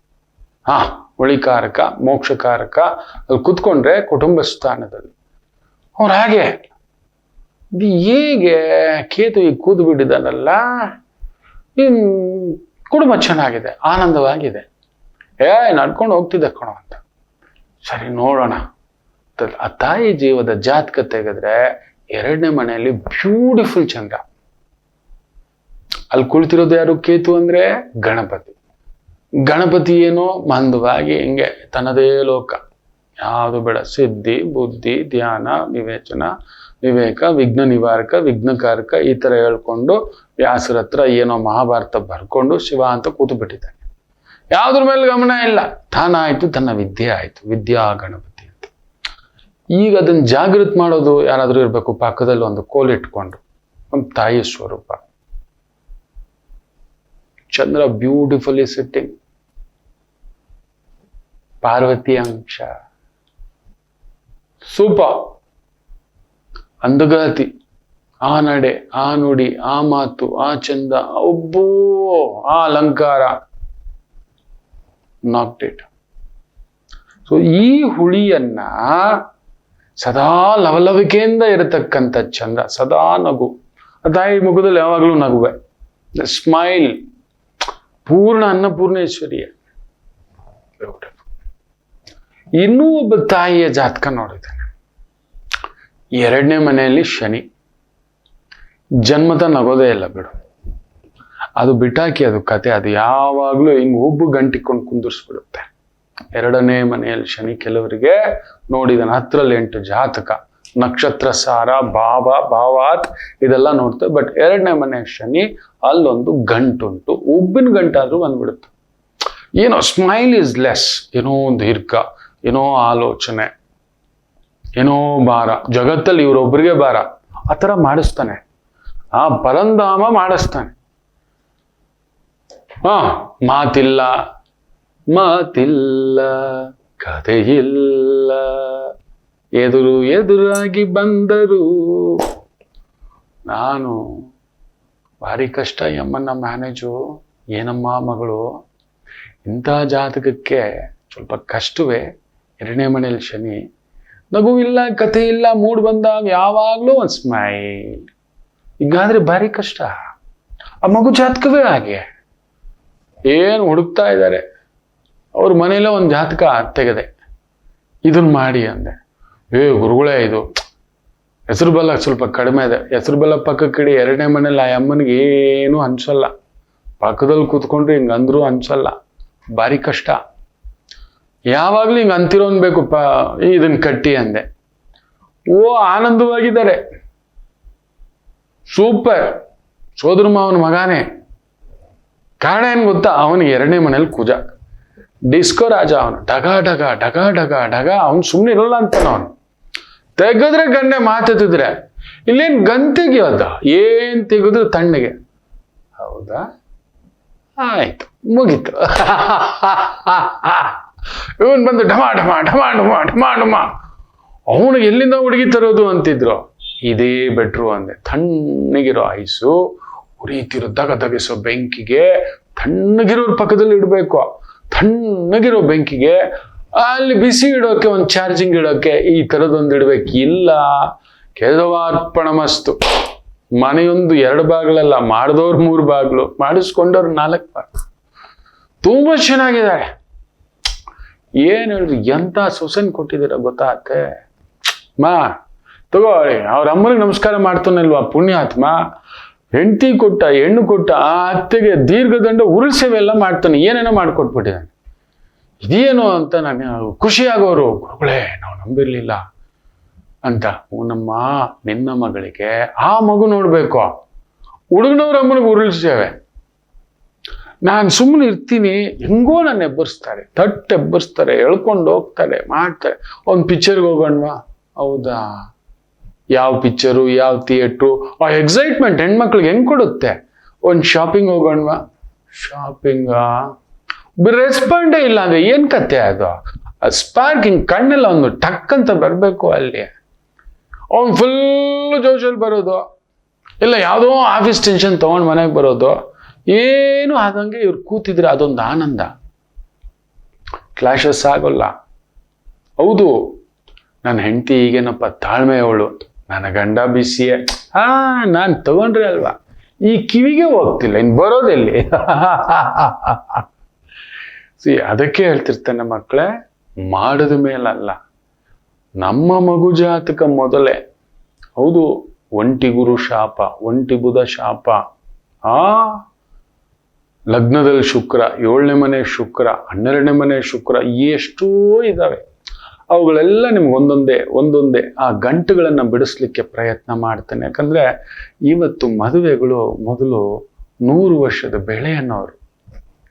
ಉಳಿಕಾರಕ, ಮೋಕ್ಷಕಾರಕ. ಅಲ್ಲಿ ಕುತ್ಕೊಂಡ್ರೆ ಕುಟುಂಬ ಸ್ಥಾನದಲ್ಲಿ ಅವ್ರು ಹಾಗೆ ಇದು ಹೇಗೆ ಕೇತು ಈಗ ಕೂದು ಬಿಟ್ಟಿದ್ದಾನಲ್ಲ, ಕುಟುಂಬ ಚೆನ್ನಾಗಿದೆ, ಆನಂದವಾಗಿದೆ, ನಡ್ಕೊಂಡು ಹೋಗ್ತಿದ್ದೆ ಕಣೋ ಅಂತ. ಸರಿ ನೋಡೋಣ. ಆ ತಾಯಿ ಜೀವದ ಜಾತಕ ತೆಗೆದ್ರೆ 2ನೇ ಮನೆಯಲ್ಲಿ ಬ್ಯೂಟಿಫುಲ್ ಚಂದ್ರ. ಅಲ್ಲಿ ಕುಳಿತಿರೋದು ಯಾರು? ಕೇತು ಅಂದ್ರೆ ಗಣಪತಿ. ಗಣಪತಿ ಏನೋ ಮಂದವಾಗಿ ಹಿಂಗೆ ತನ್ನದೇ ಲೋಕ, ಯಾವುದು ಬೇಡ, ಸಿದ್ಧಿ, ಬುದ್ಧಿ, ಧ್ಯಾನ, ವಿವೇಚನ, ವಿವೇಕ, ವಿಘ್ನ ನಿವಾರಕ, ವಿಘ್ನಕಾರಕ, ಈ ತರ ಹೇಳ್ಕೊಂಡು ವ್ಯಾಸರ ಹತ್ರ ಏನೋ ಮಹಾಭಾರತ ಬರ್ಕೊಂಡು ಶಿವ ಅಂತ ಕೂತು ಬಿಟ್ಟಿದ್ದಾನೆ. ಯಾವ್ದ್ರ ಮೇಲೆ ಗಮನ ಇಲ್ಲ. ತಾನಾಯ್ತು, ತನ್ನ ವಿದ್ಯೆ ಆಯ್ತು, ವಿದ್ಯಾ ಗಣಪತಿ ಅಂತ. ಈಗ ಅದನ್ನ ಜಾಗೃತ್ ಮಾಡೋದು ಯಾರಾದ್ರೂ ಇರ್ಬೇಕು, ಪಕ್ಕದಲ್ಲಿ ಒಂದು ಕೋಲಿಟ್ಕೊಂಡು, ಒಂದು ತಾಯಿ ಸ್ವರೂಪ. ಚಂದ್ರ ಬ್ಯೂಟಿಫುಲಿ ಸಿಟ್ಟಿಂಗ್, ಪಾರ್ವತಿ ಅಂಶ, ಸೂಪರ್, ಅಂದಗಾತಿ, ಆ ನಡೆ, ಆ ನುಡಿ, ಆ ಮಾತು, ಆ ಚಂದ, ಒಬ್ಬೋ ಆ ಅಲಂಕಾರ, ನಾಟ್ ಇಟ್. ಸೊ ಈ ಹುಳಿಯನ್ನ ಸದಾ ಲವಲವಿಕೆಯಿಂದ ಇರತಕ್ಕಂಥ ಚಂದ್ರ, ಸದಾ ನಗು. ತಾಯಿ ಮುಖದಲ್ಲಿ ಯಾವಾಗಲೂ ನಗುವೆ, ಸ್ಮೈಲ್, ಪೂರ್ಣ ಅನ್ನಪೂರ್ಣೇಶ್ವರಿಯ. ಇನ್ನೂ ಒಬ್ಬ ತಾಯಿಯ ಜಾತಕ ನೋಡಿದ್ದಾನೆ. 2ನೇ ಮನೆಯಲ್ಲಿ ಶನಿ. ಜನ್ಮತ ನಗೋದೇ ಇಲ್ಲ ಬಿಡು, ಅದು ಬಿಟ್ಟಾಕಿ, ಅದು ಕತೆ. ಅದು ಯಾವಾಗ್ಲೂ ಹಿಂಗ್ ಹುಬ್ಬು ಗಂಟಿಕೊಂಡು ಕುಂದಿರ್ಸ್ಬಿಡುತ್ತೆ. 2ನೇ ಮನೆಯಲ್ಲಿ ಶನಿ ಕೆಲವರಿಗೆ ನೋಡಿದಾನೆ. 10ರಲ್ಲಿ 8 ಜಾತಕ, ನಕ್ಷತ್ರ ಸಾರ, ಭಾವಾತ್ ಇದೆಲ್ಲ ನೋಡ್ತಾರೆ. ಬಟ್ 2ನೇ ಮನೆ ಶನಿ, ಅಲ್ಲೊಂದು ಗಂಟುಂಟು, ಉಬ್ಬಿನ ಗಂಟಾದ್ರೂ ಬಂದ್ಬಿಡುತ್ತೆ. ಏನೋ ಸ್ಮೈಲ್ ಇಸ್ ಲೆಸ್, ಏನೋ ದೀರ್ಘ, ಏನೋ ಆಲೋಚನೆ, ಏನೋ ಭಾರ, ಜಗತ್ತಲ್ಲಿ ಇವರೊಬ್ಬರಿಗೆ ಭಾರ, ಆ ಥರ ಮಾಡಿಸ್ತಾನೆ. ಆ ಪರಂಧಾಮ ಮಾಡಿಸ್ತಾನೆ. ಮಾತಿಲ್ಲ, ಮಾತಿಲ್ಲ, ಕಥೆಯಿಲ್ಲ, ಎದುರಾಗಿ ಬಂದರು. ನಾನು ಭಾರಿ ಕಷ್ಟ ಅಮ್ಮನ್ನ ಮ್ಯಾನೇಜು. ಏನಮ್ಮ ಮಗಳು, ಇಂಥ ಜಾತಕಕ್ಕೆ ಸ್ವಲ್ಪ ಕಷ್ಟವೇ. 2ನೇ ಮನೆಯಲ್ಲಿ ಶನಿ, ನಗು ಇಲ್ಲ, ಕಥೆ ಇಲ್ಲ, ಮೂಡ್ ಬಂದಾಗ ಯಾವಾಗ್ಲೂ ಒಂದು ಸ್ಮೈಲ್. ಹೀಗಾದ್ರೆ ಭಾರಿ ಕಷ್ಟ. ಆ ಮಗು ಜಾತಕವೇ ಹಾಗೆ. ಏನು ಹುಡುಕ್ತಾ ಇದ್ದಾರೆ. ಅವ್ರ ಮನೇಲೆ ಒಂದು ಜಾತಕ ತೆಗೆದೆ, ಇದನ್ನ ಮಾಡಿ ಅಂದೆ. ಗುರುಗಳೇ, ಇದು ಹೆಸರು ಬಲ ಸ್ವಲ್ಪ ಕಡಿಮೆ ಇದೆ. ಹೆಸರು ಬಲ ಪಕ್ಕಕ್ಕಿಡಿ. 2ನೇ ಮನೇಲಿ ಆ ಅಮ್ಮನಿಗೆ ಏನು ಅನ್ಸಲ್ಲ. ಪಕ್ಕದಲ್ಲಿ ಕೂತ್ಕೊಂಡ್ರೆ ಹಿಂಗೆ ಅಂದ್ರೂ ಅನ್ಸಲ್ಲ. ಭಾರಿ ಕಷ್ಟ. ಯಾವಾಗ್ಲೂ ಹಿಂಗೆ ಅಂತಿರೋನ್ ಬೇಕು. ಇದನ್ನ ಕಟ್ಟಿ ಅಂದೆ. ಆನಂದವಾಗಿದ್ದಾರೆ, ಸೂಪರ್. ಸೋದರ ಮಾವನ ಮಗಾನೇ. ಕಾರಣ ಏನ್ ಗೊತ್ತಾ? ಅವನಿಗೆ 2ನೇ ಮನೇಲಿ ಕುಜ, ಡಿಸ್ಕೋ ರಾಜ. ಅವನು ಡಗ ಡಗ ಡಗ ಡಗ ಡಗ, ಅವನು ಸುಮ್ಮನೆ ಇರಲ್ಲ ಅಂತಾನ. ಅವನು ತೆಗೆದ್ರೆ ಗಂಡೆ ಮಾತೆತ್ತಿದ್ರೆ, ಇಲ್ಲೇನ್ ಗನ್ ತೆಗಿಯೋದ? ಏನ್ ತೆಗೆದ್ರು ತಣ್ಣಗೆ. ಹೌದಾ, ಆಯ್ತು, ಮುಗೀತು. ಇವನ್ ಬಂದು ಢಮಾ ಢಮಾ ಢಮಾ ಢಮಾ ಢಮಾ ಢಮಾ. ಅವನಿಗೆ ಎಲ್ಲಿಂದ ಹುಡುಗಿ ತರೋದು ಅಂತಿದ್ರು. ಇದೇ ಬೆಟ್ರು ಅಂದೆ. ತಣ್ಣಗಿರೋ ಐಸು, ಉರಿತಿರೋ ದಗದಗಿಸೋ ಬೆಂಕಿಗೆ ತಣ್ಣಗಿರೋರ್ ಪಕ್ಕದಲ್ಲಿ ಇಡಬೇಕು. ತಣ್ಣಗಿರೋ ಬೆಂಕಿಗೆ ಅಲ್ಲಿ ಬಿಸಿ ಇಡೋಕೆ, ಒಂದು ಚಾರ್ಜಿಂಗ್ ಇಡೋಕೆ ಈ ಥರದೊಂದು ಇಡ್ಬೇಕು. ಇಲ್ಲ, ಕೆಲವಾರ್ಪಣ ಮಸ್ತು. ಮನೆಯೊಂದು 2 ಬಾಗಿಲಲ್ಲ, ಮಾಡಿದವ್ರು 3 ಬಾಗಿಲು, ಮಾಡಿಸ್ಕೊಂಡವ್ರು 4 ಬಾಗಿಲು. ತುಂಬಾ ಚೆನ್ನಾಗಿದ್ದಾರೆ. ಏನ್ ಹೇಳಿದ್ರು, ಎಂತ ಸೊಸೆನ್ ಕೊಟ್ಟಿದ್ದೀರ ಗೊತ್ತಾತೆ. ತಗೋಳಿ, ಅವ್ರ ಅಮ್ಮನಿಗೆ ನಮಸ್ಕಾರ ಮಾಡ್ತಾನಲ್ವಾ ಪುಣ್ಯಾತ್ಮ. ಹೆಂಡತಿ ಕೊಟ್ಟ, ಹೆಣ್ಣು ಕೊಟ್ಟ, ಆ ಅತ್ತೆಗೆ ದೀರ್ಘದಂಡ ಉರುಳ್ಸೇವೆಲ್ಲ ಮಾಡ್ತಾನೆ. ಏನೇನೋ ಮಾಡ್ಕೊಟ್ಬಿಟ್ಟಿದ್ದಾನೆ. ಇದೇನು ಅಂತ ನಾನು ಖುಷಿಯಾಗೋರು. ಗುರುಗಳೇ, ನಾವು ನಂಬಿರ್ಲಿಲ್ಲ ಅಂತ. ನಮ್ಮ ನಿನ್ನ ಮಗಳಿಗೆ ಆ ಮಗು ನೋಡ್ಬೇಕು. ಹುಡುಗನವ್ರ ಅಮ್ಮನಿಗೆ ಉರುಳಿಸ್ತೇವೆ. ನಾನು ಸುಮ್ಮನೆ ಇರ್ತೀನಿ, ಹೆಂಗೋ ನನ್ನ ಎಬ್ಬರಿಸ್ತಾರೆ, ಎಬ್ಬರಿಸ್ತಾರೆ, ಎಳ್ಕೊಂಡು ಹೋಗ್ತಾರೆ, ಮಾಡ್ತಾರೆ. ಒಂದು ಪಿಕ್ಚರ್ಗೆ ಹೋಗೋಣವಾ? ಹೌದಾ, ಯಾವ ಪಿಕ್ಚರು, ಯಾವ ಥಿಯೇಟ್ರು, ಆ ಎಕ್ಸೈಟ್ಮೆಂಟ್ ಹೆಣ್ಮಕ್ಳಿಗೆ ಹೆಂಗ್ ಕೊಡುತ್ತೆ. ಒಂದು ಶಾಪಿಂಗ್ ಹೋಗೋಣವಾ? ಶಾಪಿಂಗಾ? ರೆಸ್ಪಾಂಡೇ ಇಲ್ಲ ಅಂದ್ರೆ ಏನ್ ಕತೆ ಅದು? ಸ್ಪಾರ್ಕಿಂಗ್ ಕಣ್ಣೆಲ್ಲ ಒಂದು ಟಕ್ ಅಂತ ಬರಬೇಕು ಅಲ್ಲಿ. ಅವ್ನು ಫುಲ್ ಜೋಶಲ್ಲಿ ಬರೋದು, ಇಲ್ಲ ಯಾವುದೋ ಆಫೀಸ್ ಟೆನ್ಷನ್ ತಗೊಂಡು ಮನೆಗೆ ಬರೋದು. ಏನು ಆದಂಗೆ ಇವ್ರು ಕೂತಿದ್ರೆ ಅದೊಂದು ಆನಂದ. ಕ್ಲಾಶಸ್ ಆಗೋಲ್ಲ. ಹೌದು, ನನ್ನ ಹೆಂಡತಿ ಈಗೇನಪ್ಪ ತಾಳ್ಮೆಯವಳು. ನನ್ನ ಗಂಡ ಬಿಸಿಯೇ. ನಾನು ತಗೊಂಡ್ರೆ ಅಲ್ವಾ, ಈ ಕಿವಿಗೆ ಹೋಗ್ತಿಲ್ಲ, ಇನ್ನು ಬರೋದೆಲ್ಲಿ. ಅದಕ್ಕೆ ಹೇಳ್ತಿರ್ತಾನೆ ಮಕ್ಕಳೇ, ಮಾಡಿದ ಮೇಲಲ್ಲ, ನಮ್ಮ ಮಗು ಜಾತಕ ಮೊದಲೇ. ಹೌದು, ಒಂಟಿ ಗುರು ಶಾಪ, ಒಂಟಿ ಬುಧ ಶಾಪ, ಲಗ್ನದಲ್ಲಿ ಶುಕ್ರ, 7ನೇ ಮನೆ ಶುಕ್ರ, 12ನೇ ಮನೆ ಶುಕ್ರ, ಎಷ್ಟೋ ಇದಾವೆ. ಅವುಗಳೆಲ್ಲ ನಿಮ್ಗೆ ಒಂದೊಂದೇ ಆ ಗಂಟುಗಳನ್ನ ಬಿಡಿಸ್ಲಿಕ್ಕೆ ಪ್ರಯತ್ನ ಮಾಡ್ತೇನೆ. ಯಾಕಂದ್ರೆ ಇವತ್ತು ಮದುವೆಗಳು ಮೊದಲು 100 ವರ್ಷದ ಬೆಳೆ ಅನ್ನೋರು.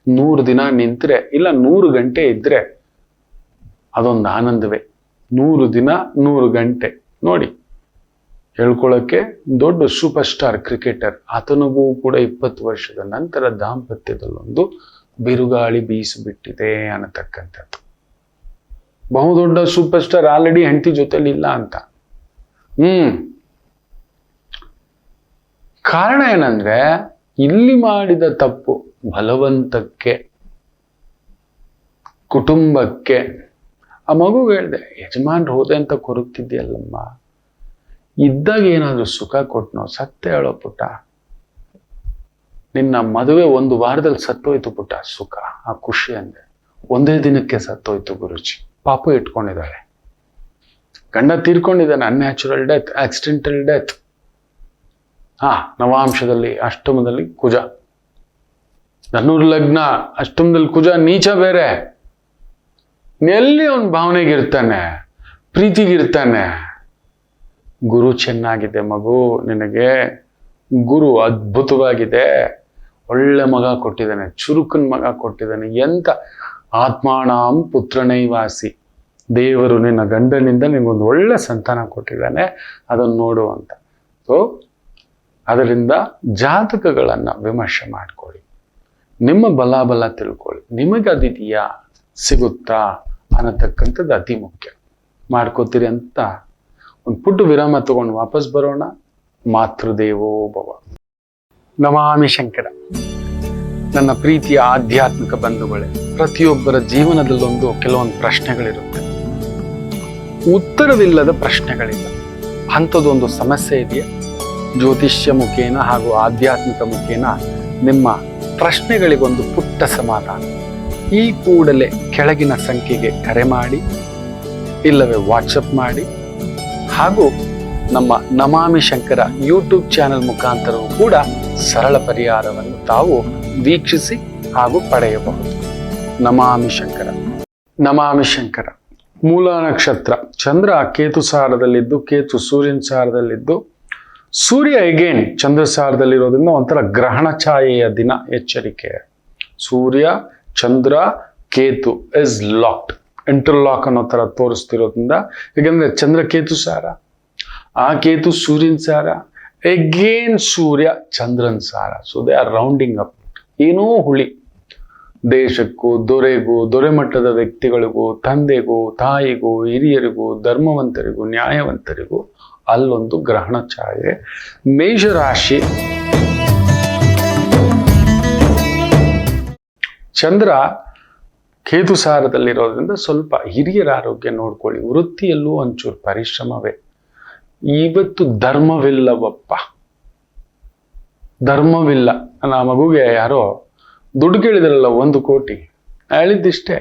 100 ದಿನ ನಿಂತ್ರೆ, ಇಲ್ಲ 100 ಗಂಟೆ ಇದ್ರೆ ಅದೊಂದು ಆನಂದವೇ. 100 ದಿನ 100 ಗಂಟೆ ನೋಡಿ. ಹೇಳ್ಕೊಳ್ಳೋಕ್ಕೆ ದೊಡ್ಡ ಸೂಪರ್ ಸ್ಟಾರ್ ಕ್ರಿಕೆಟರ್, ಆತನಿಗೂ ಕೂಡ 20 ವರ್ಷದ ನಂತರ ದಾಂಪತ್ಯದಲ್ಲೊಂದು ಬಿರುಗಾಳಿ ಬೀಸಿಬಿಟ್ಟಿದೆ ಅನ್ನತಕ್ಕಂಥದ್ದು. ಬಹುದೊಡ್ಡ ಸೂಪರ್ ಸ್ಟಾರ್ ಆಲ್ರೆಡಿ ಹೆಂಡತಿ ಜೊತೆಲಿ ಇಲ್ಲ ಅಂತ. ಕಾರಣ ಏನಂದ್ರೆ, ಇಲ್ಲಿ ಮಾಡಿದ ತಪ್ಪು ಬಲವಂತಕ್ಕೆ, ಕುಟುಂಬಕ್ಕೆ. ಆ ಮಗು ಹೇಳ್ದೆ, ಯಜಮಾನ್ರು ಹೋದೆ ಅಂತ ಕೊರಗ್ತಿದ್ಯಲ್ಲಮ್ಮ, ಇದ್ದಾಗ ಏನಾದ್ರು ಸುಖ ಕೊಟ್ನೋ? ಸತ್ತೆ ಹೇಳೋ ಪುಟ್ಟ, ನಿನ್ನ ಮದುವೆ 1 ವಾರದಲ್ಲಿ ಸತ್ತೋಯ್ತು ಪುಟ್ಟ. ಸುಖ, ಆ ಖುಷಿ ಅಂದೆ, 1 ದಿನಕ್ಕೆ ಸತ್ತೋಯ್ತು ಗುರುಜಿ. ಪಾಪು ಇಟ್ಕೊಂಡಿದ್ದಾಳೆ, ಗಂಡ ತೀರ್ಕೊಂಡಿದ್ದಾನೆ, ಅನ್ಯಾಚುರಲ್ ಡೆತ್, ಆಕ್ಸಿಡೆಂಟಲ್ ಡೆತ್. ನವಾಂಶದಲ್ಲಿ ಅಷ್ಟಮದಲ್ಲಿ ಕುಜ, ಧನುರ್ ಲಗ್ನ, ಅಷ್ಟಮದಲ್ಲಿ ಕುಜ ನೀಚ ಬೇರೆ. ಎಲ್ಲಿ ಅವನ ಭಾವನೆಗಿರ್ತಾನೆ, ಪ್ರೀತಿಗಿರ್ತಾನೆ. ಗುರು ಚೆನ್ನಾಗಿದೆ ಮಗು ನಿನಗೆ, ಗುರು ಅದ್ಭುತವಾಗಿದೆ, ಒಳ್ಳೆ ಮಗ ಕೊಟ್ಟಿದ್ದಾನೆ, ಚುರುಕನ್ ಮಗ ಕೊಟ್ಟಿದ್ದಾನೆ. ಎಂತ ಆತ್ಮಾನಾಂ ಪುತ್ರನೈವಾಸಿ, ದೇವರು ನಿನ್ನ ಗಂಡನಿಂದ ನಿನಗೊಂದು ಒಳ್ಳೆ ಸಂತಾನ ಕೊಟ್ಟಿದ್ದಾನೆ, ಅದನ್ನು ನೋಡು ಅಂತ. ಸೊ ಅದರಿಂದ ಜಾತಕಗಳನ್ನ ವಿಮರ್ಶೆ ಮಾಡ್ಕೊಳ್ಳಿ, ನಿಮ್ಮ ಬಲಾಬಲ ತಿಳ್ಕೊಳ್ಳಿ, ನಿಮಗೆ ಅದಿದೆಯಾ, ಸಿಗುತ್ತಾ ಅನ್ನತಕ್ಕಂಥದ್ದು ಅತಿ ಮುಖ್ಯ. ಮಾಡ್ಕೋತೀರಿ ಅಂತ ಒಂದು ಪುಟ್ಟ ವಿರಾಮ ತಗೊಂಡು ವಾಪಸ್ ಬರೋಣ. ಮಾತೃದೇವೋ ಭವ. ನಮಾಮಿ ಶಂಕರ. ನನ್ನ ಪ್ರೀತಿಯ ಆಧ್ಯಾತ್ಮಿಕ ಬಂಧುಗಳೇ, ಪ್ರತಿಯೊಬ್ಬರ ಜೀವನದಲ್ಲೊಂದು ಕೆಲವೊಂದು ಪ್ರಶ್ನೆಗಳಿರುತ್ತೆ, ಉತ್ತರವಿಲ್ಲದ ಪ್ರಶ್ನೆಗಳಿಲ್ಲ. ಅಂಥದ್ದೊಂದು ಸಮಸ್ಯೆ ಇದೆಯಾ? ಜ್ಯೋತಿಷ್ಯ ಮುಖೇನ ಹಾಗೂ ಆಧ್ಯಾತ್ಮಿಕ ಮುಖೇನ ನಿಮ್ಮ ಪ್ರಶ್ನೆಗಳಿಗೊಂದು ಪುಟ್ಟ ಸಮಾಧಾನ. ಈ ಕೂಡಲೇ ಕೆಳಗಿನ ಸಂಖ್ಯೆಗೆ ಕರೆ ಮಾಡಿ, ಇಲ್ಲವೇ ವಾಟ್ಸಪ್ ಮಾಡಿ, ಹಾಗೂ ನಮ್ಮ ನಮಾಮಿ ಶಂಕರ ಯೂಟ್ಯೂಬ್ ಚಾನೆಲ್ ಮುಖಾಂತರವೂ ಕೂಡ ಸರಳ ಪರಿಹಾರವನ್ನು ತಾವು ವೀಕ್ಷಿಸಿ ಹಾಗೂ ಪಡೆಯಬಹುದು. ನಮಾಮಿ ಶಂಕರ. ನಮಾಮಿ ಶಂಕರ. ಮೂಲ ನಕ್ಷತ್ರ, ಚಂದ್ರ ಕೇತು ಸಾರದಲ್ಲಿದ್ದು, ಕೇತು ಸೂರ್ಯನ ಸಾರದಲ್ಲಿದ್ದು, ಸೂರ್ಯ ಎಗೇನ್ ಚಂದ್ರ ಸಾರದಲ್ಲಿರೋದ್ರಿಂದ ಒಂಥರ ಗ್ರಹಣ ಛಾಯೆಯ ದಿನ. ಎಚ್ಚರಿಕೆ. ಸೂರ್ಯ ಚಂದ್ರ ಕೇತು ಇಸ್ ಲಾಕ್ಡ್, ಇಂಟರ್ಲಾಕ್ ಅನ್ನೋ ತರ ತೋರಿಸ್ತಿರೋದ್ರಿಂದ, ಯಾಕಂದ್ರೆ ಚಂದ್ರ ಕೇತು ಸಾರ, ಆ ಕೇತು ಸೂರ್ಯನ ಸಾರ, ಎಗೇನ್ ಸೂರ್ಯ ಚಂದ್ರನ್ ಸಾರ. So they are rounding up. ಏನೋ ಹುಳಿ ದೇಶಕ್ಕೂ, ದೊರೆಗೂ, ದೊರೆ ಮಟ್ಟದ ವ್ಯಕ್ತಿಗಳಿಗೂ, ತಂದೆಗೂ, ತಾಯಿಗೂ, ಹಿರಿಯರಿಗೂ, ಧರ್ಮವಂತರಿಗೂ, ನ್ಯಾಯವಂತರಿಗೂ ಅಲ್ಲೊಂದು ಗ್ರಹಣ ಛಾಯೆ. ಮೇಷರಾಶಿ. ಚಂದ್ರ ಕೇತು ಸಾರದಲ್ಲಿರೋದ್ರಿಂದ ಸ್ವಲ್ಪ ಹಿರಿಯರ ಆರೋಗ್ಯ ನೋಡ್ಕೊಳ್ಳಿ. ವೃತ್ತಿಯಲ್ಲೂ ಒಂಚೂರು ಪರಿಶ್ರಮವೇ. ಇವತ್ತು ಧರ್ಮವಿಲ್ಲವಪ್ಪ, ಧರ್ಮವಿಲ್ಲ. ನನ್ನ ಮಗುಗೆ ಯಾರೋ ದುಡ್ಡು ಕೇಳಿದ್ರಲ್ಲ 1 ಕೋಟಿ, ಹೇಳಿದ್ದಿಷ್ಟೇ,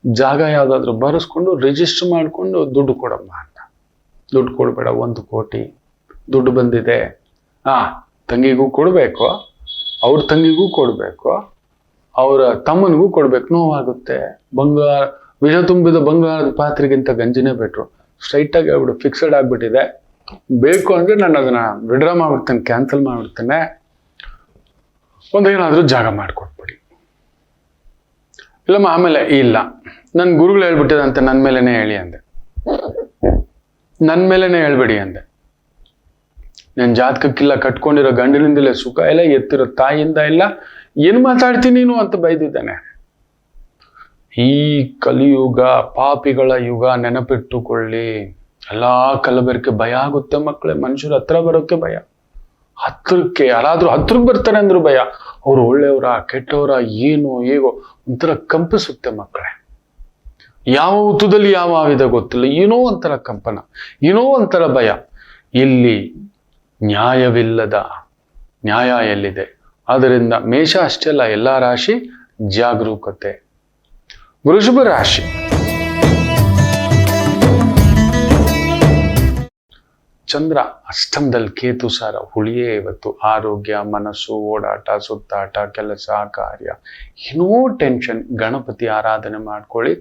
ಜಾಗ ಯಾವುದಾದ್ರೂ ಬರೆಸ್ಕೊಂಡು ರಿಜಿಸ್ಟರ್ ಮಾಡಿಕೊಂಡು ದುಡ್ಡು ಕೊಡಮ್ಮ ಅಂತ. ದುಡ್ಡು ಕೊಡಬೇಡ, 1 ಕೋಟಿ ದುಡ್ಡು ಬಂದಿದೆ, ತಂಗಿಗೂ ಕೊಡಬೇಕು, ಅವ್ರ ತಂಗಿಗೂ ಕೊಡಬೇಕು, ಅವರ ತಮ್ಮನಿಗೂ ಕೊಡ್ಬೇಕು. ನೋವಾಗುತ್ತೆ. ಬಂಗಾರ, ವಿಷ ತುಂಬಿದ ಬಂಗಾರದ ಪಾತ್ರೆಗಿಂತ ಗಂಜಿನೇ ಬೆಟ್ರು. ಸ್ಟ್ರೈಟಾಗಿ ಆಗ್ಬಿಡು, ಫಿಕ್ಸಡ್ ಆಗಿಬಿಟ್ಟಿದೆ. ಬೇಕು ಅಂದರೆ ನಾನು ಅದನ್ನು ವಿಡ್ರಾ ಮಾಡ್ಬಿಡ್ತೇನೆ, ಕ್ಯಾನ್ಸಲ್ ಮಾಡಿಬಿಡ್ತೇನೆ, ಒಂದೇನಾದರೂ ಜಾಗ ಮಾಡಿಕೊಟ್ಬಿಡಿ. ಇಲ್ಲಮ್ಮ ಆಮೇಲೆ ಇಲ್ಲ, ನನ್ನ ಗುರುಗಳು ಹೇಳ್ಬಿಟ್ಟಿದಂತೆ ನನ್ನ ಮೇಲೇನೆ ಹೇಳಿ ಅಂದೆ. ನನ್ನ ಮೇಲೇನೆ ಹೇಳ್ಬೇಡಿ ಅಂದೆ. ನನ್ನ ಜಾತಕಕ್ಕಿಲ್ಲ, ಕಟ್ಕೊಂಡಿರೋ ಗಂಡನಿಂದಲೇ ಸುಖ ಇಲ್ಲ, ಎತ್ತಿರೋ ತಾಯಿಯಿಂದ ಇಲ್ಲ, ಏನು ಮಾತಾಡ್ತೀನಿ ನೀನು ಅಂತ ಬೈದಿದ್ದಾನೆ. ಈ ಕಲಿಯುಗ ಪಾಪಿಗಳ ಯುಗ, ನೆನಪಿಟ್ಟುಕೊಳ್ಳಿ. ಎಲ್ಲಾ ಕಲಬೆರಕೆ ಭಯ ಆಗುತ್ತೆ ಮಕ್ಕಳೇ. ಮನುಷ್ಯರ ಹತ್ರ ಬರೋಕೆ ಭಯ, ಹತ್ರಕ್ಕೆ ಯಾರಾದ್ರೂ ಹತ್ರಕ್ಕೆ ಬರ್ತಾರೆ ಅಂದ್ರೂ ಭಯ. ಅವ್ರು ಒಳ್ಳೆಯವರ ಕೆಟ್ಟವರ ಏನು ಹೇಗೋ ಒಂಥರ ಕಂಪಿಸುತ್ತೆ ಮಕ್ಕಳೇ. ಯಾವ ಹುತ್ತದಲ್ಲಿ ಯಾವ ಆವಿದ ಗೊತ್ತಿಲ್ಲ, ಏನೋ ಒಂಥರ ಕಂಪನ, ಏನೋ ಒಂಥರ ಭಯ. ಇಲ್ಲಿ ನ್ಯಾಯ ಎಲ್ಲಿದೆ? ಆದ್ದರಿಂದ ಮೇಷ ಅಷ್ಟೇ ಅಲ್ಲ, ಎಲ್ಲ ರಾಶಿ ಜಾಗರೂಕತೆ. ವೃಷಭ ರಾಶಿ, ಚಂದ್ರ ಅಷ್ಟಮದಲ್ಲಿ, ಕೇತು ಸಾರ ಹುಳಿಯೇ ಇವತ್ತು. ಆರೋಗ್ಯ, ಮನಸ್ಸು, ಓಡಾಟ, ಸುತ್ತಾಟ, ಕೆಲಸ, ಕಾರ್ಯ, ಏನೋ ಟೆನ್ಷನ್. ಗಣಪತಿ ಆರಾಧನೆ ಮಾಡ್ಕೊಳ್ಳಿ.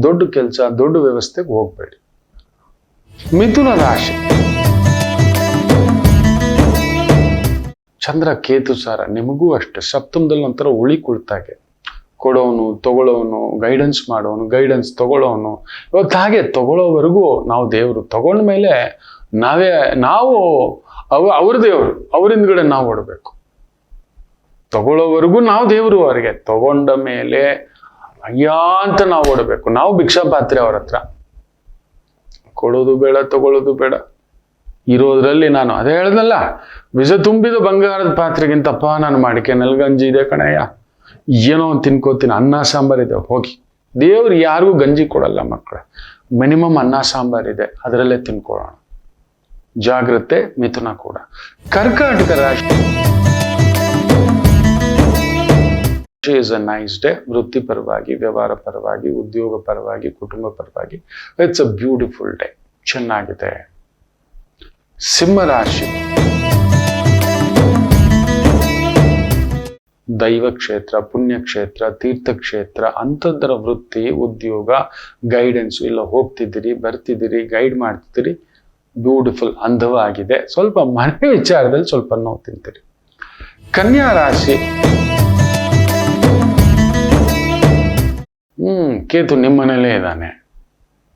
ದೊಡ್ಡ ಕೆಲಸ, ದೊಡ್ಡ ವ್ಯವಸ್ಥೆಗೆ ಹೋಗ್ಬೇಡಿ. ಮಿಥುನ ರಾಶಿ, ಚಂದ್ರ ಕೇತು ಸಾರ ನಿಮಗೂ ಅಷ್ಟೇ. ಸಪ್ತಮದಲ್ಲಿ ಒಂಥರ ಉಳಿ ಕುಳಿತಾಗೆ, ಕೊಡೋನು ತಗೊಳ್ಳೋನು, ಗೈಡೆನ್ಸ್ ಮಾಡೋನು, ಗೈಡೆನ್ಸ್ ತಗೊಳ್ಳೋನು. ಇವತ್ತು ಹಾಗೆ ತಗೊಳ್ಳೋವರೆಗೂ ನಾವು ದೇವರು, ತಗೊಂಡ ಮೇಲೆ ನಾವು ಅವ್ರ ದೇವರು, ಅವರಿಂದಗಡೆ ನಾವು ಓಡಬೇಕು. ತಗೊಳ್ಳೋವರೆಗೂ ನಾವು ದೇವರು ಅವರಿಗೆ, ತಗೊಂಡ ಮೇಲೆ ಅಯ್ಯ ಅಂತ ನಾವು ಓಡಬೇಕು. ನಾವು ಭಿಕ್ಷಾ ಪಾತ್ರೆ ಅವ್ರ ಹತ್ರ. ಕೊಡೋದು ಬೇಡ, ತಗೊಳ್ಳೋದು ಬೇಡ. ಇರೋದ್ರಲ್ಲಿ ನಾನು ಅದೇ ಹೇಳ್ದಲ್ಲ, ವಿಷ ತುಂಬಿದ ಬಂಗಾರದ ಪಾತ್ರೆಗಿಂತಪ್ಪ ನಾನು ಮಾಡಿಕೆ ಗಂಜಿ ಇದೆ ಕಣಯ್ಯ, ಏನೋ ಒಂದು ತಿನ್ಕೋತೀನಿ, ಅನ್ನ ಸಾಂಬಾರಿದೆ, ಹೋಗಿ. ದೇವ್ರು ಯಾರಿಗೂ ಗಂಜಿ ಕೊಡಲ್ಲ ಮಕ್ಕಳೇ. ಮಿನಿಮಮ್ ಅನ್ನ ಸಾಂಬಾರಿದೆ, ಅದರಲ್ಲೇ ತಿನ್ಕೊಳ್ಳೋಣ. ಜಾಗ್ರತೆ. ಮಿಥುನ ಕೂಡ. ಕರ್ಕಾಟಕ ರಾಶಿ ಇಸ್ ಅ ನೈಸ್ ಡೇ. ವೃತ್ತಿ ಪರವಾಗಿ, ವ್ಯವಹಾರ ಪರವಾಗಿ, ಉದ್ಯೋಗ ಪರವಾಗಿ, ಕುಟುಂಬ ಪರವಾಗಿ ಇಟ್ಸ್ ಅ ಬ್ಯೂಟಿಫುಲ್ ಡೇ. ಚೆನ್ನಾಗಿದೆ. ಸಿಂಹ ರಾಶಿ, ದೈವ ಕ್ಷೇತ್ರ, ಪುಣ್ಯಕ್ಷೇತ್ರ, ತೀರ್ಥಕ್ಷೇತ್ರ, ಅಂಥದ್ದರ ವೃತ್ತಿ, ಉದ್ಯೋಗ, ಗೈಡೆನ್ಸ್ ಇಲ್ಲ. ಹೋಗ್ತಿದ್ದೀರಿ, ಬರ್ತಿದ್ದೀರಿ, ಗೈಡ್ ಮಾಡ್ತಿದ್ದೀರಿ, ಬ್ಯೂಟಿಫುಲ್, ಅಂದವಾಗಿದೆ. ಸ್ವಲ್ಪ ಮನೆ ವಿಚಾರದಲ್ಲಿ ಸ್ವಲ್ಪ ನೋವು ತಿಂತೀರಿ. ಕನ್ಯಾ ರಾಶಿ, ಕೇತು ನಿಮ್ಮನೇಲೇ ಇದ್ದಾನೆ.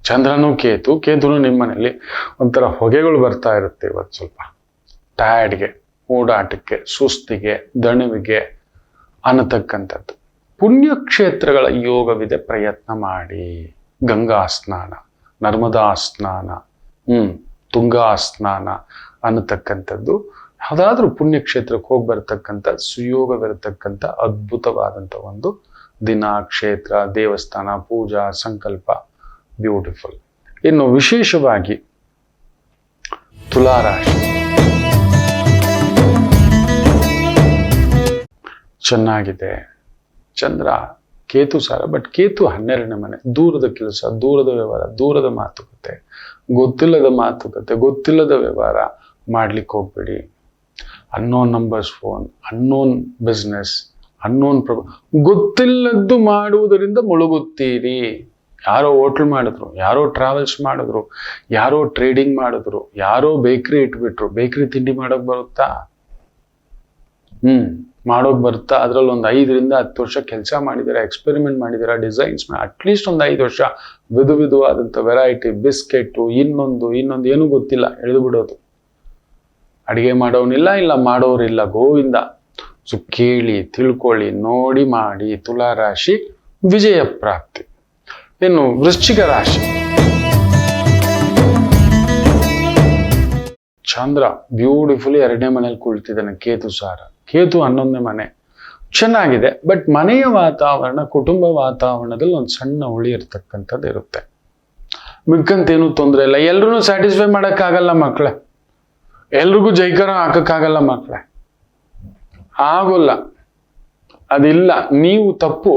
ಚಂದ್ರನು ಕೇತುನು ನಿಮ್ಮನೇಲಿ. ಒಂಥರ ಹೊಗೆಗಳು ಬರ್ತಾ ಇರುತ್ತೆ ಇವತ್ತು. ಸ್ವಲ್ಪ ಟಯರ್ಡ್ಗೆ, ಓಡಾಟಕ್ಕೆ, ಸುಸ್ತಿಗೆ, ದಣಿವಿಗೆ ಅನ್ನತಕ್ಕಂಥದ್ದು. ಪುಣ್ಯಕ್ಷೇತ್ರಗಳ ಯೋಗವಿದೆ, ಪ್ರಯತ್ನ ಮಾಡಿ. ಗಂಗಾ ಸ್ನಾನ, ನರ್ಮದಾ ಸ್ನಾನ, ತುಂಗಾ ಸ್ನಾನ ಅನ್ನತಕ್ಕಂಥದ್ದು. ಯಾವುದಾದ್ರೂ ಪುಣ್ಯಕ್ಷೇತ್ರಕ್ಕೆ ಹೋಗಿ ಬರತಕ್ಕಂಥ, ಸುಯೋಗವಿರತಕ್ಕಂಥ ಅದ್ಭುತವಾದಂಥ ಒಂದು ದಿನ, ಕ್ಷೇತ್ರ, ದೇವಸ್ಥಾನ, ಪೂಜಾ, ಸಂಕಲ್ಪ, ಬ್ಯೂಟಿಫುಲ್. ಇನ್ನು ವಿಶೇಷವಾಗಿ ತುಲಾರಾಶಿ, ಚೆನ್ನಾಗಿದೆ. ಚಂದ್ರ ಕೇತು ಸಾರ, ಬಟ್ ಕೇತು 12ನೇ ಮನೆ. ದೂರದ ಕೆಲಸ, ದೂರದ ವ್ಯವಹಾರ, ದೂರದ ಮಾತುಕತೆ, ಗೊತ್ತಿಲ್ಲದ ಮಾತುಕತೆ, ಗೊತ್ತಿಲ್ಲದ ವ್ಯವಹಾರ ಮಾಡ್ಲಿಕ್ಕೆ ಹೋಗ್ಬೇಡಿ. Unknown numbers phone, unknown business, unknown ಗೊತ್ತಿಲ್ಲದ್ದು ಮಾಡುವುದರಿಂದ ಮುಳುಗುತ್ತೀರಿ. ಯಾರೋ ಹೋಟ್ಲ್ ಮಾಡಿದ್ರು, ಯಾರೋ ಟ್ರಾವೆಲ್ಸ್ ಮಾಡಿದ್ರು, ಯಾರೋ ಟ್ರೇಡಿಂಗ್ ಮಾಡಿದ್ರು, ಯಾರೋ ಬೇಕ್ರಿ ಇಟ್ಬಿಟ್ರು. ಬೇಕ್ರಿ ತಿಂಡಿ ಮಾಡೋಕ್ ಬರುತ್ತಾ? ಮಾಡೋಕ್ ಬರುತ್ತಾ? ಅದ್ರಲ್ಲಿ ಒಂದು 5ರಿಂದ 10 ವರ್ಷ ಕೆಲಸ ಮಾಡಿದ್ದೀರಾ, ಎಕ್ಸ್ಪೆರಿಮೆಂಟ್ ಮಾಡಿದ್ದೀರಾ, ಡಿಸೈನ್ಸ್ ಅಟ್ಲೀಸ್ಟ್ ಒಂದು 5 ವರ್ಷ ವಿಧವಾದಂಥ ವೆರೈಟಿ, ಬಿಸ್ಕೆಟ್ಟು, ಇನ್ನೊಂದು ಏನೂ ಗೊತ್ತಿಲ್ಲ, ಎಳೆದು ಬಿಡೋದು. ಅಡಿಗೆ ಮಾಡೋನಿಲ್ಲ, ಇಲ್ಲ ಮಾಡೋರಿಲ್ಲ, ಗೋವಿಂದ. ಸೊ ಕೇಳಿ, ತಿಳ್ಕೊಳ್ಳಿ, ನೋಡಿ, ಮಾಡಿ. ತುಲಾರಾಶಿ ವಿಜಯ ಪ್ರಾಪ್ತಿ. ಇನ್ನು ವೃಶ್ಚಿಕ ರಾಶಿ, ಚಂದ್ರ ಬ್ಯೂಟಿಫುಲಿ 2ನೇ ಮನೇಲಿ ಕುಳಿತಿದ್ದಾನೆ. ಕೇತು ಸಾರ, ಕೇತು 11ನೇ ಮನೆ. ಚೆನ್ನಾಗಿದೆ. ಬಟ್ ಮನೆಯ ವಾತಾವರಣ, ಕುಟುಂಬ ವಾತಾವರಣದಲ್ಲಿ ಒಂದು ಸಣ್ಣ ಹುಳಿ ಇರ್ತಕ್ಕಂಥದ್ದು ಇರುತ್ತೆ. ಮಿಕ್ಕಂತೇನು ತೊಂದರೆ ಇಲ್ಲ. ಎಲ್ರೂ ಸ್ಯಾಟಿಸ್ಫೈ ಮಾಡೋಕ್ಕಾಗಲ್ಲ ಮಕ್ಕಳೇ. ಎಲ್ರಿಗೂ ಜೈಕಾರ ಹಾಕಕ್ಕಾಗಲ್ಲ ಮಕ್ಕಳೇ, ಆಗೋಲ್ಲ. ಅದಿಲ್ಲ. ನೀವು ತಪ್ಪು.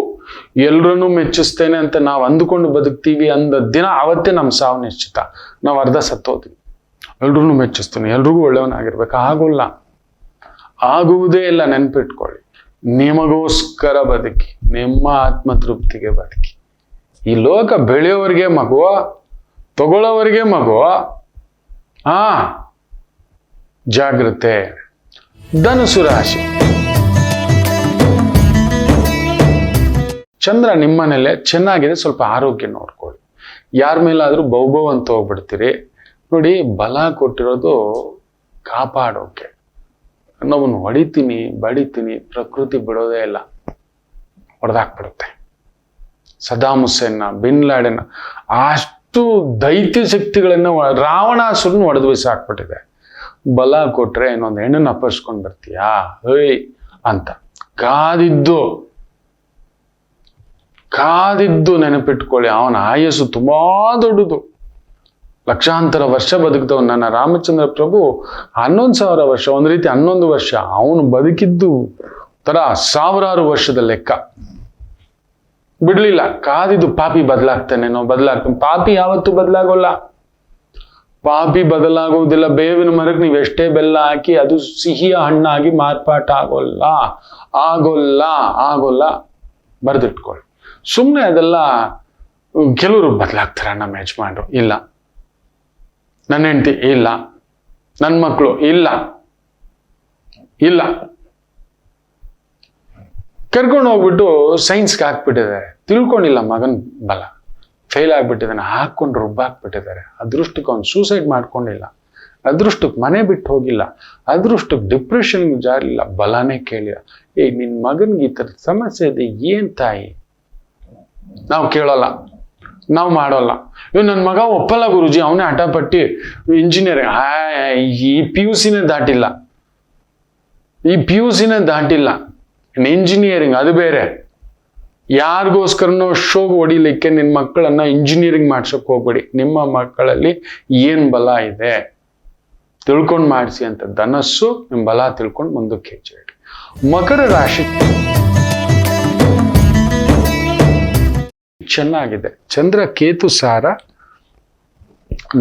ಎಲ್ರನ್ನೂ ಮೆಚ್ಚಿಸ್ತೇನೆ ಅಂತ ನಾವು ಅಂದುಕೊಂಡು ಬದುಕ್ತೀವಿ ಅಂದ ದಿನ ಅವತ್ತೇ ನಮ್ಮ ಸಾವು ನಿಶ್ಚಿತ. ನಾವು ಅರ್ಧ ಸತ್ತೋದ್ವಿ. ಎಲ್ರೂ ಮೆಚ್ಚಿಸ್ತೀನಿ, ಎಲ್ರಿಗೂ ಒಳ್ಳೆಯವನಾಗಿರ್ಬೇಕು, ಆಗೋಲ್ಲ. ಆಗುವುದೇ ಇಲ್ಲ. ನೆನ್ಪಿಟ್ಕೊಳ್ಳಿ. ನಿಮಗೋಸ್ಕರ ಬದುಕಿ, ನಿಮ್ಮ ಆತ್ಮತೃಪ್ತಿಗೆ ಬದುಕಿ. ಈ ಲೋಕ ಬೆಳೆಯೋವರೆಗೆ ಮಗುವ, ತಗೊಳ್ಳೋವರೆಗೆ ಮಗುವ. ಜಾಗ್ರತೆ. ಧನುಸು ರಾಶಿ, ಚಂದ್ರ ನಿಮ್ಮನೇಲೆ ಚೆನ್ನಾಗಿದೆ. ಸ್ವಲ್ಪ ಆರೋಗ್ಯ ನೋಡ್ಕೊಳ್ಳಿ. ಯಾರ ಮೇಲಾದ್ರೂ ಬೌಬೌ ಅಂತ ಹೋಗ್ಬಿಡ್ತೀರಿ ನೋಡಿ. ಬಲ ಕೊಟ್ಟಿರೋದು ಕಾಪಾಡೋಕೆ. ನಾವನ್ನ ಹೊಡಿತೀನಿ, ಬಡಿತೀನಿ, ಪ್ರಕೃತಿ ಬಿಡೋದೇ ಇಲ್ಲ, ಹೊಡೆದಾಕ್ಬಿಡುತ್ತೆ. ಸದಾಮ್ ಹುಸೇನ್, ಬಿನ್ ಲಾಡೆನ್, ಅಷ್ಟು ದೈತ್ಯ ಶಕ್ತಿಗಳನ್ನ ರಾವಣಾಸುರನ್ನ ಹೊಡೆದು ಬಿಸಾಕ್ಬಿಟ್ಟಿದೆ. ಬಲ ಕೊಟ್ರೆ ಇನ್ನೊಂದು ಹೆಣ್ಣನ್ನು ಅಪರ್ಸ್ಕೊಂಡ್ ಬರ್ತೀಯಾ ಹೇಯ್ ಅಂತ ಕಾದಿದ್ದು ನೆನಪಿಟ್ಕೊಳ್ಳಿ. ಅವನ ಆಯಸ್ಸು ತುಂಬಾ ದೊಡ್ಡದು. ಲಕ್ಷಾಂತರ ವರ್ಷ ಬದುಕಿದವ್ ನನ್ನ ರಾಮಚಂದ್ರ ಪ್ರಭು 11,000 ವರ್ಷ, ಒಂದು ರೀತಿ 11 ವರ್ಷ. ಅವನು ಬದುಕಿದ್ದು ತರ ಸಾವಿರಾರು ವರ್ಷದ ಲೆಕ್ಕ. ಬಿಡ್ಲಿಲ್ಲ, ಕಾದಿದ್ದು ಪಾಪಿ ಬದಲಾಗ್ತಾನೇನೋ, ಪಾಪಿ ಯಾವತ್ತೂ ಬದಲಾಗೋಲ್ಲ. ಪಾಪಿ ಬದಲಾಗುವುದಿಲ್ಲ. ಬೇವಿನ ಮರಕ್ಕೆ ನೀವು ಎಷ್ಟೇ ಬೆಲ್ಲ ಹಾಕಿ ಅದು ಸಿಹಿಯ ಹಣ್ಣಾಗಿ ಮಾರ್ಪಾಟ ಆಗೋಲ್ಲ. ಬರೆದಿಟ್ಕೊಳ್ಳಿ. ಸುಮ್ಮನೆ ಅದೆಲ್ಲ ಕೆಲವರು ಬದಲಾಗ್ತಾರ. ನಮ್ಮ ಯಜಮಾನ್ರು ಇಲ್ಲ, ನನ್ನ ಹೆಂಡತಿ ಇಲ್ಲ, ನನ್ನ ಮಕ್ಕಳು ಇಲ್ಲ. ಕರ್ಕೊಂಡು ಹೋಗ್ಬಿಟ್ಟು ಸೈನ್ಸ್ಗೆ ಹಾಕ್ಬಿಟ್ಟಿದ್ದಾರೆ. ತಿಳ್ಕೊಂಡಿಲ್ಲ ಮಗನ್ ಬಲ, ಫೇಲ್ ಆಗ್ಬಿಟ್ಟಿದ್ದಾನೆ, ಹಾಕೊಂಡು ರುಬ್ಬಾಕ್ಬಿಟ್ಟಿದ್ದಾರೆ. ಅದೃಷ್ಟಕ್ಕೆ ಅವ್ನು ಸೂಸೈಡ್ ಮಾಡ್ಕೊಂಡಿಲ್ಲ, ಅದೃಷ್ಟಕ್ಕೆ ಮನೆ ಬಿಟ್ಟು ಹೋಗಿಲ್ಲ, ಅದೃಷ್ಟಕ್ಕೆ ಡಿಪ್ರೆಷನ್ಗೆ ಜಾರಿಲ್ಲ, ಬಲನೇ ಕೇಳಿಲ್ಲ. ನಿನ್ ಮಗನ್ಗೆ ಈ ಥರದ ಸಮಸ್ಯೆ ಇದೆ, ಏನ್ ತಾಯಿ? ನಾವು ಕೇಳೋಲ್ಲ, ನಾವು ಮಾಡೋಲ್ಲ. ನನ್ನ ಮಗ ಒಪ್ಪಲ್ಲ ಗುರುಜಿ, ಅವನೇ ಹಠಪಟ್ಟಿ ಇಂಜಿನಿಯರಿಂಗ್. ಈ PUCನೇ ದಾಟಿಲ್ಲ. ಇಂಜಿನಿಯರಿಂಗ್ ಅದು ಬೇರೆ. ಯಾರಿಗೋಸ್ಕರನೋ ಶೋಗ್ ಹೊಡಿಲಿಕ್ಕೆ ನಿನ್ನ ಮಕ್ಕಳನ್ನ ಇಂಜಿನಿಯರಿಂಗ್ ಮಾಡ್ಸಕ್ ಹೋಗ್ಬೇಡಿ. ನಿಮ್ಮ ಮಕ್ಕಳಲ್ಲಿ ಏನ್ ಬಲ ಇದೆ ತಿಳ್ಕೊಂಡು ಮಾಡಿಸಿ ಅಂತ ಧನಸ್ಸು ನಿಮ್ಮ ಬಲ ತಿಳ್ಕೊಂಡು ಮುಂದಕ್ಕೆ ಹೆಜ್ಜೆ ಇಡಿ. ಮಕರ ರಾಶಿ ಚೆನ್ನಾಗಿದೆ. ಚಂದ್ರ ಕೇತು ಸಾರ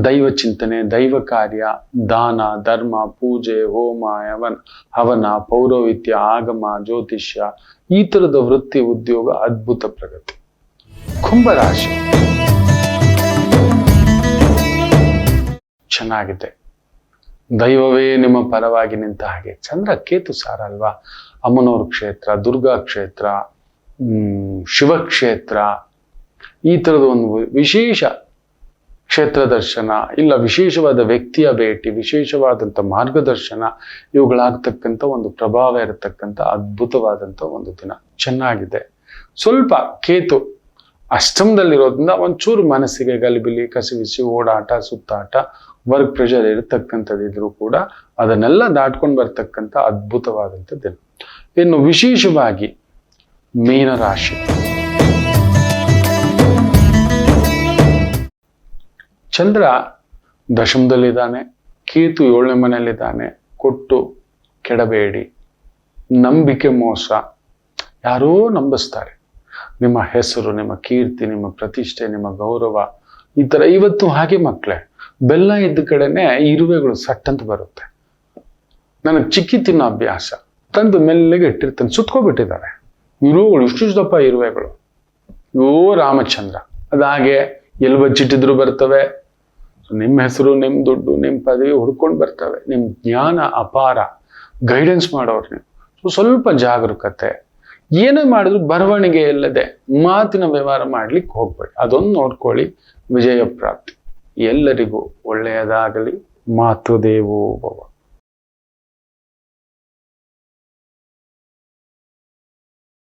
ದೈವ ಚಿಂತನೆ, ದೈವ ಕಾರ್ಯ, ದಾನ, ಧರ್ಮ, ಪೂಜೆ, ಹೋಮ, ಹವನ, ಪೌರೋಹಿತ್ಯ, ಆಗಮ, ಜ್ಯೋತಿಷ್ಯ, ಈ ತರದ ವೃತ್ತಿ, ಉದ್ಯೋಗ, ಅದ್ಭುತ ಪ್ರಗತಿ. ಕುಂಭರಾಶಿ ಚೆನ್ನಾಗಿದೆ. ದೈವವೇ ನಿಮ್ಮ ಪರವಾಗಿ ನಿಂತ ಹಾಗೆ. ಚಂದ್ರ ಕೇತು ಸಾರ ಅಲ್ವಾ? ಅಮ್ಮನವ್ರ ಕ್ಷೇತ್ರ, ದುರ್ಗಾ ಕ್ಷೇತ್ರ, ಶಿವಕ್ಷೇತ್ರ, ಈ ತರದ ಒಂದು ವಿಶೇಷ ಕ್ಷೇತ್ರ ದರ್ಶನ, ಇಲ್ಲ ವಿಶೇಷವಾದ ವ್ಯಕ್ತಿಯ ಭೇಟಿ, ವಿಶೇಷವಾದಂಥ ಮಾರ್ಗದರ್ಶನ, ಇವುಗಳಾಗ್ತಕ್ಕಂಥ ಒಂದು ಪ್ರಭಾವ ಇರತಕ್ಕಂಥ ಅದ್ಭುತವಾದಂಥ ಒಂದು ದಿನ. ಚೆನ್ನಾಗಿದೆ. ಸ್ವಲ್ಪ ಕೇತು ಅಷ್ಟಮದಲ್ಲಿರೋದ್ರಿಂದ ಒಂಚೂರು ಮನಸ್ಸಿಗೆ ಗಲಿಬಿಲಿ, ಕಸಿವಿಸಿ, ಓಡಾಟ, ಸುತ್ತಾಟ, ವರ್ಕ್ ಪ್ರೆಷರ್ ಇರತಕ್ಕಂಥದ್ದಿದ್ರು ಕೂಡ ಅದನ್ನೆಲ್ಲ ದಾಟ್ಕೊಂಡು ಬರ್ತಕ್ಕಂಥ ಅದ್ಭುತವಾದಂಥ ದಿನ. ಇನ್ನು ವಿಶೇಷವಾಗಿ ಮೀನರಾಶಿ, ಚಂದ್ರ ದಶಮದಲ್ಲಿದ್ದಾನೆ, ಕೇತು 7ನೇ ಮನೆಯಲ್ಲಿದ್ದಾನೆ. ಕೊಟ್ಟು ಕೆಡಬೇಡಿ. ನಂಬಿಕೆ ಮೋಸ. ಯಾರೋ ನಂಬಿಸ್ತಾರೆ. ನಿಮ್ಮ ಹೆಸರು, ನಿಮ್ಮ ಕೀರ್ತಿ, ನಿಮ್ಮ ಪ್ರತಿಷ್ಠೆ, ನಿಮ್ಮ ಗೌರವ, ಈ ಥರ. ಇವತ್ತು ಹಾಗೆ ಮಕ್ಕಳೇ, ಬೆಲ್ಲ ಇದ್ದ ಕಡೆನೆ ಇರುವೆಗಳು ಸಟ್ಟಂತ ಬರುತ್ತೆ. ನನಗೆ ಚಿಕ್ಕಿ ತಿನ್ನೋ ಅಭ್ಯಾಸ. ತಂದು ಮೆಲ್ಲಗೆ ಇಟ್ಟಿರ್ತಾನೆ, ಸುತ್ಕೊಬಿಟ್ಟಿದ್ದಾರೆ ಇರುವೆಗಳು, ಇಷ್ಟು ದಪ್ಪ ಇರುವೆಗಳು. ರಾಮಚಂದ್ರ ಅದಾಗೆ ಎಲ್ಲಿ ಬಚ್ಚಿಟ್ಟಿದ್ರು ಬರ್ತವೆ. ನಿಮ್ಮ ಹೆಸರು, ನಿಮ್ಮ ದುಡ್ಡು, ನಿಮ್ಮ ಪದವಿ ಹುಡ್ಕೊಂಡು ಬರ್ತವೆ. ನಿಮ್ಮ ಜ್ಞಾನ ಅಪಾರ, ಗೈಡೆನ್ಸ್ ಮಾಡೋರು ನೀವು. ಸ್ವಲ್ಪ ಜಾಗರೂಕತೆ. ಏನೇ ಮಾಡಿದ್ರು ಬರವಣಿಗೆ ಇಲ್ಲದೆ ಮಾತಿನ ವ್ಯವಹಾರ ಮಾಡ್ಲಿಕ್ಕೆ ಹೋಗ್ಬೇಡಿ. ಅದೊಂದು ನೋಡ್ಕೊಳ್ಳಿ. ವಿಜಯ ಪ್ರಾಪ್ತಿ. ಎಲ್ಲರಿಗೂ ಒಳ್ಳೆಯದಾಗಲಿ. ಮಾತೃದೇವೋ ಭವ.